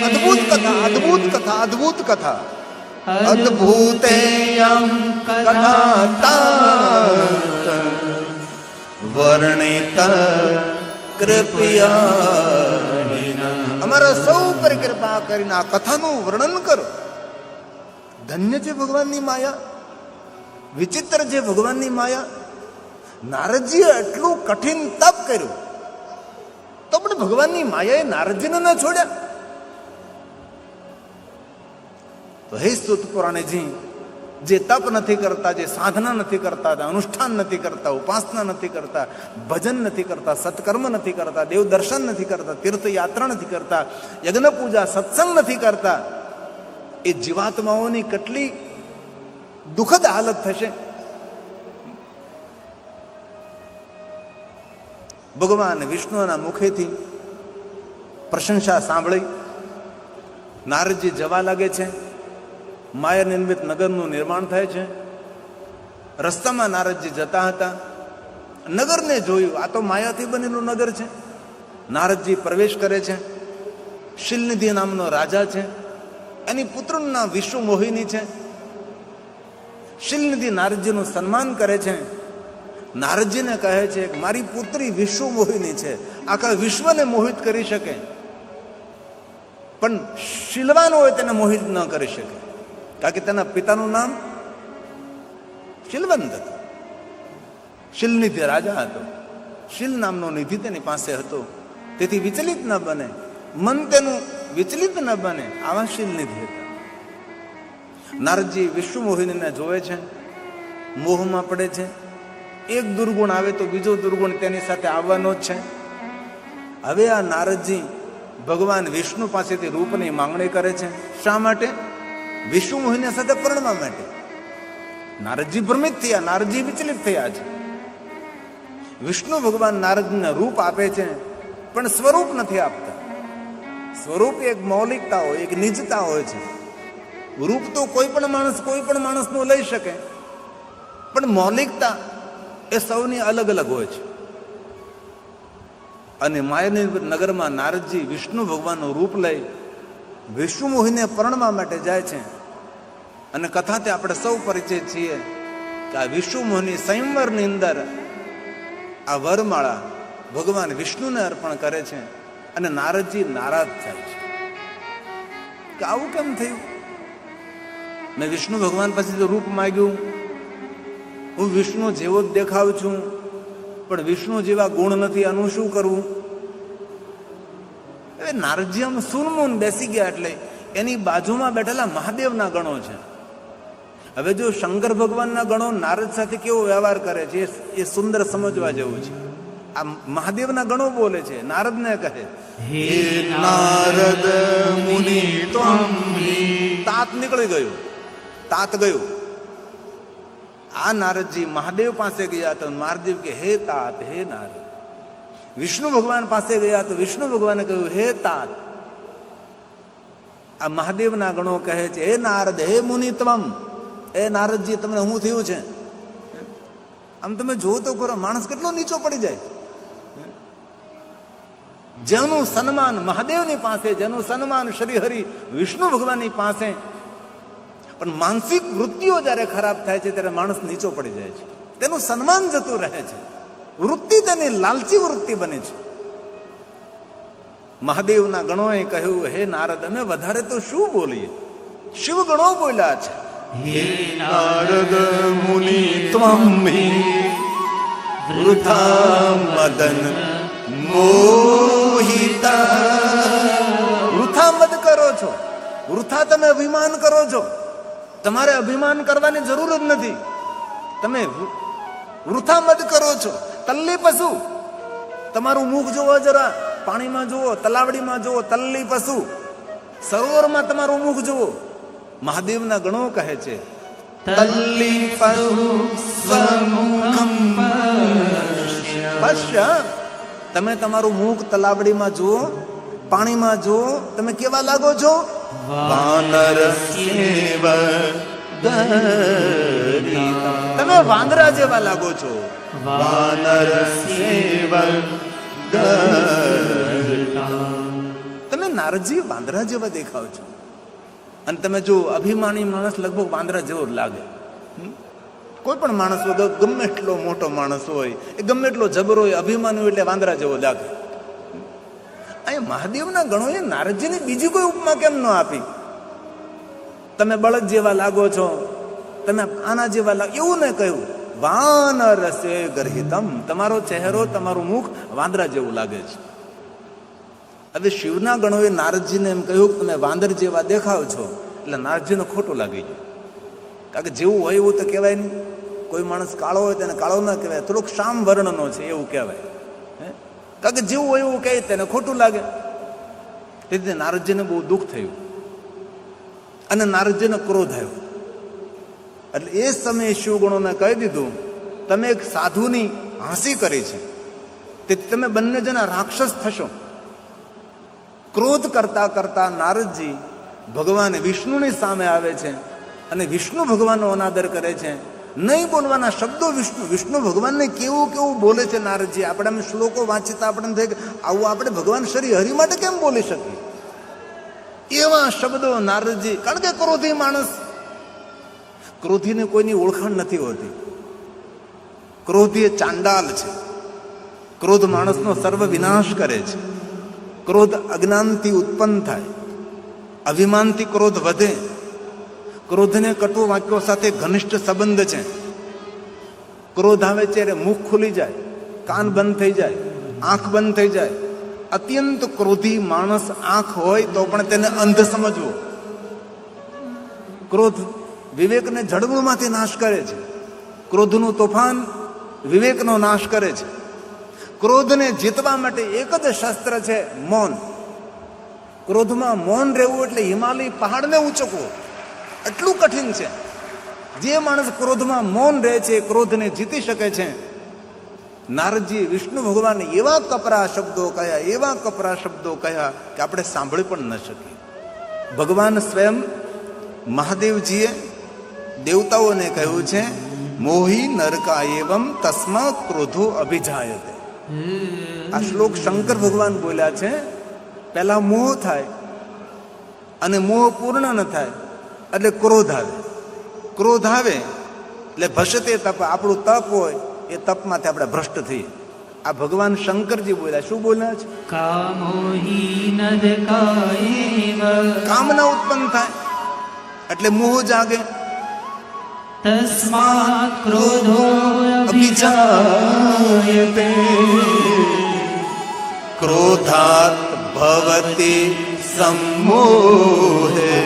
અદ્ભુત કથા, અદ્ભુત કથા, અદ્ભુત કથા. અદ્ભુતેયં કથાતાત વર્ણિત કૃપયા. અમારા સૌ પર કૃપા કરીને આ કથાનું વર્ણન કરો. ધન્ય છે ભગવાનની માયા, વિચિત્ર છે ભગવાનની માયા. નારદજીએ આટલું કઠિન તપ કર્યું તો પણ ભગવાનની માયાએ નારદજીને ન છોડ્યા. તો હે સ્તુત પુરાણજી, જે તપ નથી કરતા, જે સાધના નથી કરતા, અનુષ્ઠાન નથી કરતા, ઉપાસના નથી કરતા, ભજન નથી કરતા, સત્કર્મ નથી કરતા, દેવ દર્શન નથી કરતા, તીર્થયાત્રા નથી કરતા, યજ્ઞ પૂજા સત્સંગ નથી કરતા, એ જીવાત્માઓની કેટલી દુઃખદ હાલત થશે. ભગવાન વિષ્ણુના મુખેથી પ્રશંસા સાંભળી નારદજી જવા લાગે છે. માયા નિર્મિત નગરનું નિર્માણ થાય છે. રસ્તામાં નારદજી જતા હતા. નગરને જોયું, આ તો માયાથી બનેલું નગર છે. નારદજી પ્રવેશ કરે છે. શિલનિધિ નામનો રાજા છે, એની પુત્રનું નામ વિશ્વ મોહિની છે. શિલનિધિ નારદજીનું સન્માન કરે છે. નારદજીને કહે છે કે મારી પુત્રી વિશ્વ મોહિની છે, આખા વિશ્વને મોહિત કરી શકે, પણ શીલવાન હોય તેને મોહિત ન કરી શકે. કારણ કે તેના પિતાનું નામ શીલવંત હતું. શિલનિધિ રાજા હતો. શીલ નામનો નિધિ તેની પાસે હતો, તેથી વિચલિત ન બને, મન તેનું વિચલિત ન બને, આવા શીલનિધિ હતા. નારદજી વિશ્વ મોહિનીને જોવે છે, મોહમાં પડે છે. એક દુર્ગુણ આવે તો બીજો દુર્ગુણ તેની સાથે આવવાનો જ છે. હવે આ નારદજી ભગવાન વિષ્ણુ પાસેથી રૂપની માંગણી કરે છે. શા માટે? વિષ્ણુ મોહિની સાથે પરણવા માટે. નારદજી ભ્રમિત થયા, નારદજી વિચલિત થયા છે. વિષ્ણુ ભગવાન નારદને રૂપ આપે છે, પણ સ્વરૂપ નથી આપતા. સ્વરૂપ એક મૌલિકતા હોય, એક નિજતા હોય છે. રૂપ તો કોઈ પણ માણસનું લઈ શકે, પણ મૌલિકતા એ સૌની અલગ અલગ હોય છે. અને માયાની નગરમાં નારદજી વિષ્ણુ ભગવાનનું રૂપ લઈ વિષ્ણુ મોહીને પરણવા માટે જાય છે. અને કથાથી આપણે સૌ પરિચય છીએ કે આ વિષ્ણુ મોહની સંયમરની અંદર આ વરમાળા ભગવાન વિષ્ણુને અર્પણ કરે છે. અને નારદજી નારાજ થાય છે કે આવું કેમ થયું? મેં વિષ્ણુ ભગવાન પાસેથી રૂપ માંગ્યું, હું વિષ્ણુ જેવો જ દેખાઉં છું, પણ વિષ્ણુ જેવા ગુણ નથી, આનું શું કરવું? હવે નારદજી આમ સૂનમૂન બેસી ગયા. એટલે એની બાજુમાં બેઠેલા મહાદેવના ગણો છે. હવે જો શંકર ભગવાનના ગણો નારદ સાથે કેવો વ્યવહાર કરે છે એ સુંદર સમજવા જેવું છે. આ મહાદેવના ગણો બોલે છે, નારદને કહે, હે નારદ મુનિ ત્વમ હિ. તાત નીકળી ગયું, તાત ગયું. આ નારદજી મહાદેવ પાસે ગયા તો મહાદેવ કે હે તાત, હે નારદ. વિષ્ણુ ભગવાન પાસે ગયા તો વિષ્ણુ ભગવાને કહ્યું હે તાત. આ મહાદેવના ગણો કહે છે હે નારદ, હે મુનિ ત્વમ. એ નારદજી, તમને શું થયું છે? આમ તમે જોવો તો ખરો, માણસ કેટલો નીચો પડી જાય. જેનું સન્માન મહાદેવની પાસે, જેનું સન્માન શ્રી હરિ વિષ્ણુ ભગવાનની પાસે, પણ માનસિક વૃત્તિઓ જયારે ખરાબ થાય છે ત્યારે માણસ નીચો પડી જાય છે, તેનું સન્માન જતું રહે છે, વૃત્તિ તેની લાલચી વૃત્તિ બને છે. મહાદેવના ગણોએ કહ્યું હે નારદ, અમે વધારે તો શું બોલીએ, શિવ ગણો બોલ્યા છે. હે નારદ મુનિ ત્વમ હિ વૃથા મદન મોહિતા. વૃથા મદ કરો છો, વૃથા તમે અભિમાન કરો છો. તમારે અભિમાન કરવાની જરૂર જ નથી. તમે વૃથા મદ કરો છો. તલ્લી પશુ, તમારું મુખ જોવો જરા, પાણીમાં જુઓ, તલાવડીમાં જુઓ, તલ્લી પશુ. સરોવરમાં તમારું મુખ જુઓ. મહાદેવના ગણો કહે છે તલ્લી પશુ સમુખમ પશ્ય. તમે તમારું મુખ તલાવડીમાં જુઓ, પાણીમાં જુઓ, તમે કેવા લાગો છો? વાનરસ્યેવ દરિતા. તમે વાંદરા જેવા લાગો છો. વાનરસ્યેવ દરિતા. તમે નારદજી વાંદરા જેવા દેખાવ છો. અને તમે જો અભિમાની માણસ લગભગ વાંદરા જેવો જ લાગે. કોઈ પણ માણસ હોય, ગમે એટલો મોટો માણસ હોય, એ ગમે એટલો જબરો હોય, અભિમાની હોય એટલે વાંદરા જેવો લાગે. અહીં મહાદેવના ગણોએ નારદજીને બીજી કોઈ ઉપમા કેમ ન આપી? તમે બળદ જેવા લાગો છો, તમે આના જેવા લાગો, એવું ને કહ્યું. વાનરસે ગર્હિતમ. તમારો ચહેરો, તમારું મુખ વાંદરા જેવું લાગે છે. હવે શિવના ગણોએ નારદજીને એમ કહ્યું તમે વાંદર જેવા દેખાવ છો. એટલે નારદજીને ખોટું લાગી ગયું. કારણ કે જેવું હોય એવું તો કહેવાય નહીં. કોઈ માણસ કાળો હોય તેને કાળો ના કહેવાય, થોડોક શામ વર્ણનો છે એવું કહેવાય. કારણ કે જેવું હોય એવું કહે તેને ખોટું લાગે. તેથી નારદજીને બહુ દુઃખ થયું અને નારદજીને ક્રોધ આવ્યો. એટલે એ સમયે શિવગણોને કહી દીધું તમે એક સાધુની હાંસી કરી છે, તેથી તમે બંને જણા રાક્ષસ થશો. ક્રોધ કરતા કરતા નારદજી ભગવાન વિષ્ણુની સામે આવે છે અને વિષ્ણુ ભગવાનનો અનાદર કરે છે. નહીં બોલવાના શબ્દો વિષ્ણુ ભગવાનને કેવું કેવું બોલે છે નારદજી. આપણે આમ શ્લોકો વાંચતા આપણે થાય કે આવું આપણે ભગવાન શ્રી હરિ માટે કેમ બોલી શકીએ? એવા શબ્દો નારદજી, કારણ કે ક્રોધી માણસ, ક્રોધીને કોઈની ઓળખાણ નથી હોતી. ક્રોધી એ ચાંડાલ છે. ક્રોધ માણસનો સર્વ વિનાશ કરે છે. ક્રોધ અજ્ઞાનથી ઉત્પન્ન થાય, અભિમાનથી ક્રોધ વધે. ક્રોધને કટુ વાક્યો સાથે ઘનિષ્ઠ સંબંધ છે. ક્રોધ આવે ત્યારે મુખ ખુલી જાય, કાન બંધ થઈ જાય, આંખ બંધ થઈ જાય. અત્યંત ક્રોધી માણસ આંખ હોય તો પણ તેને અંધ સમજવો. ક્રોધ વિવેકને જડમૂળમાંથી નાશ કરે છે. ક્રોધનું તોફાન વિવેકનો નાશ કરે છે. ક્રોધને જીતવા માટે એક જ શસ્ત્ર છે, મૌન. ક્રોધમાં મૌન રહેવું એટલે હિમાલય પહાડને ઉંચકવો, એટલું કઠિન છે. જે માણસ ક્રોધમાં મૌન રહે છે ક્રોધને જીતી શકે છે. નારદજી વિષ્ણુ ભગવાને એવા કપરા શબ્દો કહ્યા, એવા કપરા શબ્દો કહ્યા કે આપણે સાંભળી પણ ન શકીએ. ભગવાન સ્વયં મહાદેવજીએ દેવતાઓને કહ્યું છે મોહી નરકા એવમ તસ્મા ક્રોધો અભિજાયતે. આ શ્લોક શંકર ભગવાન બોલ્યા છે. પહેલા મોહ થાય અને મોહ પૂર્ણ ન થાય એટલે ક્રોધ આવે. ક્રોધ આવે એટલે ભસતે તપ, આપણું તપ હોય એ તપમાંથી આપણે ભ્રષ્ટ થઈએ. આ ભગવાન શંકરજી બોલ્યા. શું બોલ્યા છે? કામના ઉત્પન્ન થાય એટલે મોહ જાગે. તસ્માत् ક્રોધો અભિજાયતે ક્રોધાત ભવતિ सम्मोहे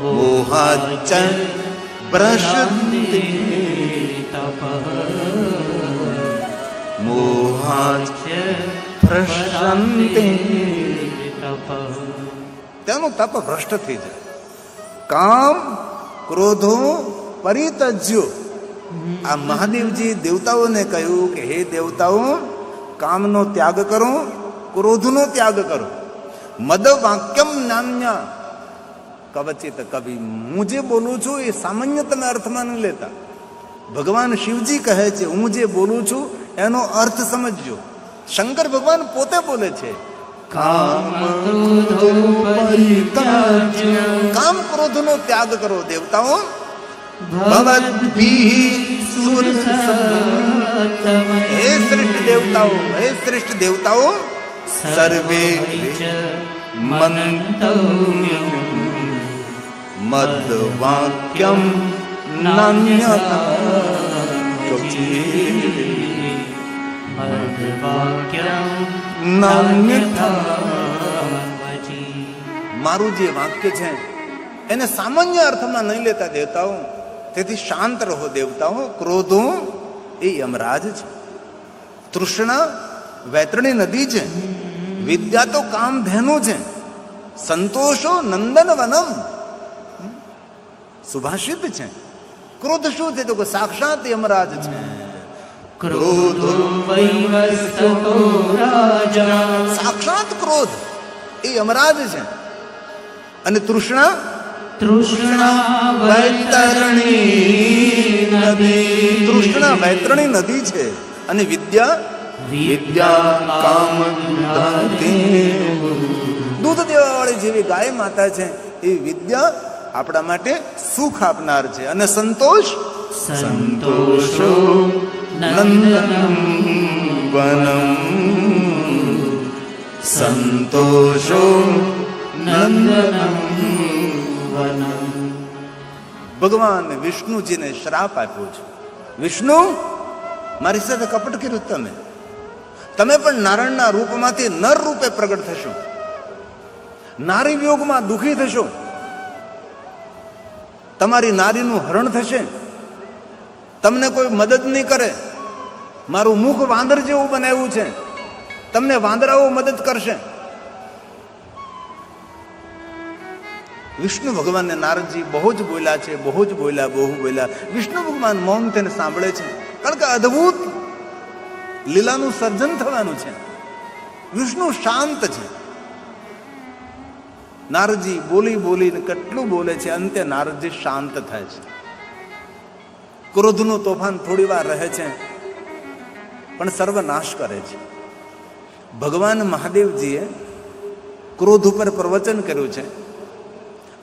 मोहाच्च भ्रशन्ति मोहाच्च भ्रशन्ति. તેનું તપ ભ્રષ્ટ થઈ જાય. કામ ક્રોધો પરિતજ્યો. આ મહાદેવજી દેવતાઓને કહ્યું કે હે દેવતાઓ, કામનો ત્યાગ કરો, ક્રોધનો ત્યાગ કરો. મદ વાક્યમ નામ્યા કવચિત કવિ. હું જે બોલું છું એ સામાન્ય તમે અર્થમાં ન લેતા. ભગવાન શિવજી કહે છે હું જે બોલું છું એનો અર્થ સમજજો. શંકર ભગવાન પોતે બોલે છે કામ ક્રોધો પરિત્યાજ્ય કામ ક્રોધનો ત્યાગ કરો દેવતાઓ. ભવદ્ભિઃ સુરસત્તમૈ હે શ્રેષ્ઠ દેવતાઓ, હે શ્રેષ્ઠ દેવતાઓ, સર્વે મંતવ્યં મદ વાક્યમ નાન્યતા મારું જે વાક્ય છે એને સામાન્ય અર્થમાં નહીં લેતા દેવતાઓ. તેથી શાંત રહો દેવતાઓ. ક્રોધો એ યમરાજ છે. તૃષ્ણા વૈતરણી નદી છે. વિદ્યા તો કામધેનુ છે. સંતોષો નંદન વનમ સુભાષિત છે. ક્રોધ શું છે તો કે સાક્ષાત યમરાજ છે. ક્રોધો વૈવસ્વતો રાજા સાક્ષાત ક્રોધ એ યમરાજ છે. અને તૃષ્ણા તૃષ્ણા વૈતરણી નદી તૃષ્ણા વૈતરણી નદી છે. અને વિદ્યા વિદ્યા કામદાતે દૂધ દેવાવાળી જેવી ગાય માતા છે. એ વિદ્યા આપણા માટે સુખ આપનાર છે. અને સંતોષ સંતોષો નંદનમ વનમ સંતોષો નંદનમ વનમ. ભગવાન વિષ્ણુજીને શ્રાપ આપ્યો છે. વિષ્ણુ, મારી સાથે કપટ કર્યું તમે પણ નારાયણના રૂપમાંથી નર રૂપે પ્રગટ થશો. નારી વિયોગમાં દુઃખી થશો. તમારી નારીનું હરણ થશે. તમને કોઈ મદદ નહીં કરે. મારું મુખ વાંદર જેવું બનાવ્યું છે. તમને વાંદરાઓ મદદ કરશે. વિષ્ણુ ભગવાનને નારદજી બહુ જ બોલ્યા છે. બહુ બોલ્યા. વિષ્ણુ ભગવાન મૌન થઈને સાંભળે છે. કારણ કે અદ્ભુત લીલાનું સર્જન થવાનું છે. વિષ્ણુ શાંત છે. નારદજી બોલીને કેટલું બોલે છે. અંતે નારદજી શાંત થાય છે. ક્રોધનું તોફાન થોડી વાર રહે છે પણ સર્વનાશ કરે છે. ભગવાન મહાદેવજીએ ક્રોધ ઉપર પ્રવચન કર્યું છે.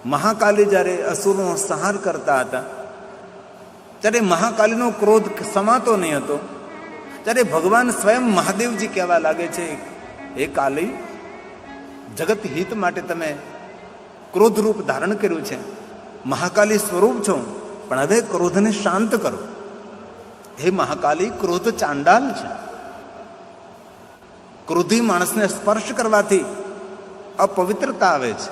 મહાકાલી જ્યારે અસુરનો સંહાર કરતા હતા ત્યારે મહાકાલીનો ક્રોધ સમાતો નહીં હતો. ત્યારે ભગવાન સ્વયં મહાદેવજી કહેવા લાગે છે, હે કાલી, જગત હિત માટે તમે ક્રોધ રૂપ ધારણ કર્યું છે. મહાકાલી સ્વરૂપ છો, પણ હવે ક્રોધને શાંત કરો. હે મહાકાલી, ક્રોધ ચાંડાલ છે. ક્રોધી માણસને સ્પર્શ કરવાથી અપવિત્રતા આવે છે.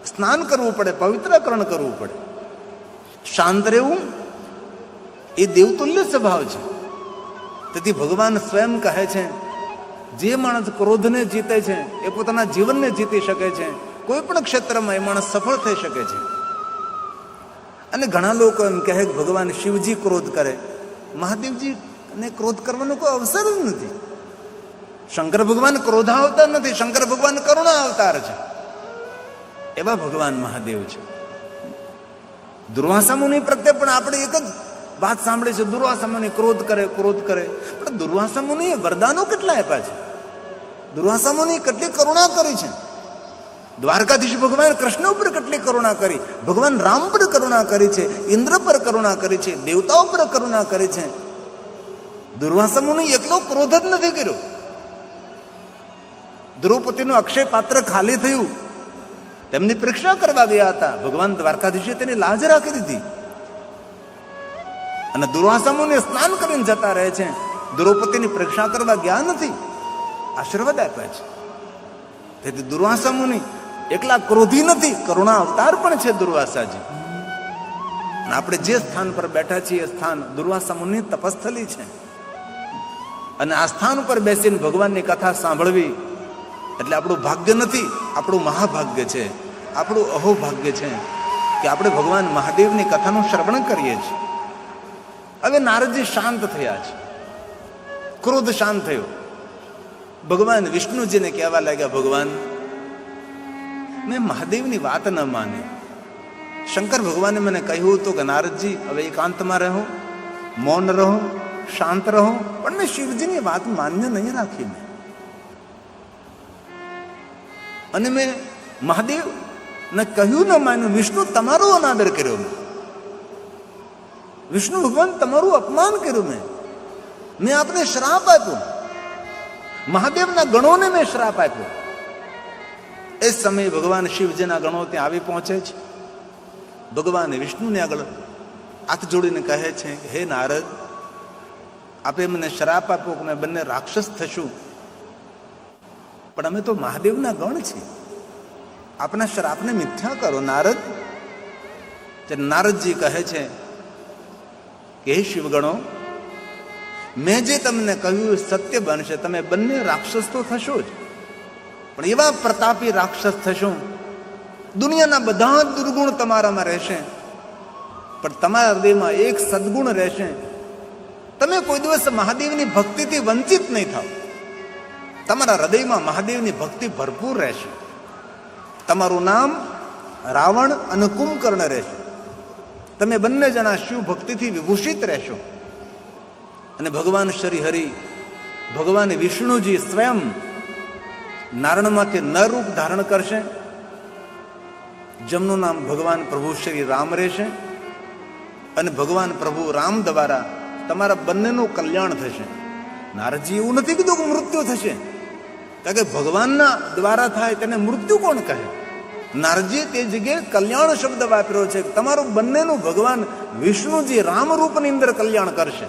સ્નાન કરવું પડે, પવિત્રકરણ કરવું પડે. શાંત રહેવું એ દેવતુલ્ય સ્વભાવ છે. તેથી ભગવાન સ્વયં કહે છે, જે માણસ ક્રોધને જીતે છે એ પોતાના જીવનને જીતી શકે છે. કોઈ પણ ક્ષેત્રમાં એ માણસ સફળ થઈ શકે છે. અને ઘણા લોકો એમ કહે કે ભગવાન શિવજી ક્રોધ કરે. મહાદેવજીને ક્રોધ કરવાનો કોઈ અવસર જ નથી. શંકર ભગવાન ક્રોધા અવતાર નથી. શંકર ભગવાન કરુણા અવતાર છે. એવા ભગવાન મહાદેવ છે. દુર્વાસા મુનિ પ્રત્યે પણ આપણે એક જ વાત સાંભળે છે, દુર્વાસા મુનિ ક્રોધ કરે પણ દુર્વાસા મુનિએ વરદાનો કેટલા આપ્યા છે, દુર્વાસા મુનિ કેટલી કરુણા કરી છે, દ્વારકાધીશ ભગવાન કૃષ્ણ ઉપર કેટલી કરુણા કરી, ભગવાન રામ પર કરુણા કરી છે, ઇન્દ્ર પર કરુણા કરી છે, દેવતાઓ પર કરુણા કરી છે. દુર્વાસા મુનિ એકલો ક્રોધ જ નથી કર્યો. દ્રૌપદીનું અક્ષય પાત્ર ખાલી થયું, તેમની પરીક્ષા કરવા ગયા હતા, ભગવાન દ્વારકાધીશે તેની લાજ રાખી દીધી. અને દુર્વાસા મુનિ સ્નાન કરીને જતા રહે છે, દ્રૌપદીની પરીક્ષા કરવા ગયા નથી, આશીર્વાદ આપ્યા છે. તેથી દુર્વાસા મુનિ એકલા ક્રોધી નથી, કરુણા અવતાર પણ છે દુર્વાસાજી. અને આપણે જે સ્થાન પર બેઠા છીએ એ સ્થાન દુર્વાસા મુનિ તપસ્થલી છે. અને આ સ્થાન ઉપર બેસીને ભગવાનની કથા સાંભળવી એટલે આપણું ભાગ્ય નથી, આપણું મહાભાગ્ય છે, આપણું અહોભાગ્ય છે કે આપણે ભગવાન મહાદેવની કથાનું શ્રવણ કરીએ છીએ. હવે નારદજી શાંત થયા છે, ક્રોધ શાંત થયો. ભગવાન વિષ્ણુજીને કહેવા લાગ્યા, ભગવાન મેં મહાદેવની વાત ન માની. શંકર ભગવાને મને કહ્યું હતું કે નારદજી હવે એકાંતમાં રહો, મૌન રહો, શાંત રહો, પણ મેં શિવજીની વાત માન્ય નહીં રાખી. અને મેં મહાદેવ ને કહ્યું ન માન્યું, વિષ્ણુ તમારો અનાદર કર્યો, વિષ્ણુ ભગવાન તમારું અપમાન કર્યું, મેં આપને શ્રાપ આપ્યો, મહાદેવના ગણોને મેં શ્રાપ આપ્યો. એ સમયે ભગવાન શિવજીના ગણો ત્યાં આવી પહોંચે છે. ભગવાન વિષ્ણુને આગળ હાથ જોડીને કહે છે, હે નારદ, આપે મને શ્રાપ આપ્યો કે મેં બંને રાક્ષસ થશું, પણ અમે તો મહાદેવના ગણ છીએ, આપના શ્રાપને મિથ્યા કરો નારદ. નારદજી કહે છે કે હે શિવગણો, મેં જે તમને કહ્યું સત્ય બનશે, તમે બંને રાક્ષસ તો થશો જ, પણ એવા પ્રતાપી રાક્ષસ થશો, દુનિયાના બધા દુર્ગુણ તમારામાં રહેશે, પણ તમારા હૃદયમાં એક સદગુણ રહેશે. તમે કોઈ દિવસ મહાદેવની ભક્તિથી વંચિત નહીં થાવ, તમારા હૃદયમાં મહાદેવની ભક્તિ ભરપૂર રહેશે. તમારું નામ રાવણ અને કુંભકર્ણ રહેશે. તમે બંને જણા શિવ ભક્તિથી વિભૂષિત રહેશો. અને ભગવાન શ્રી હરિ, ભગવાન વિષ્ણુજી સ્વયં નારણમાંથી નર રૂપ ધારણ કરશે, જેમનું નામ ભગવાન પ્રભુ શ્રી રામ રહેશે. અને ભગવાન પ્રભુ રામ દ્વારા તમારા બંનેનું કલ્યાણ થશે. નારદજી એવું નથી કીધું કે મૃત્યુ થશે, કારણ કે ભગવાનના દ્વારા થાય તેને મૃત્યુ કોણ કહે. નારદજીએ તે જગ્યાએ કલ્યાણ શબ્દ વાપર્યો છે, તમારું બંનેનું ભગવાન વિષ્ણુજી રામ રૂપની અંદર કલ્યાણ કરશે.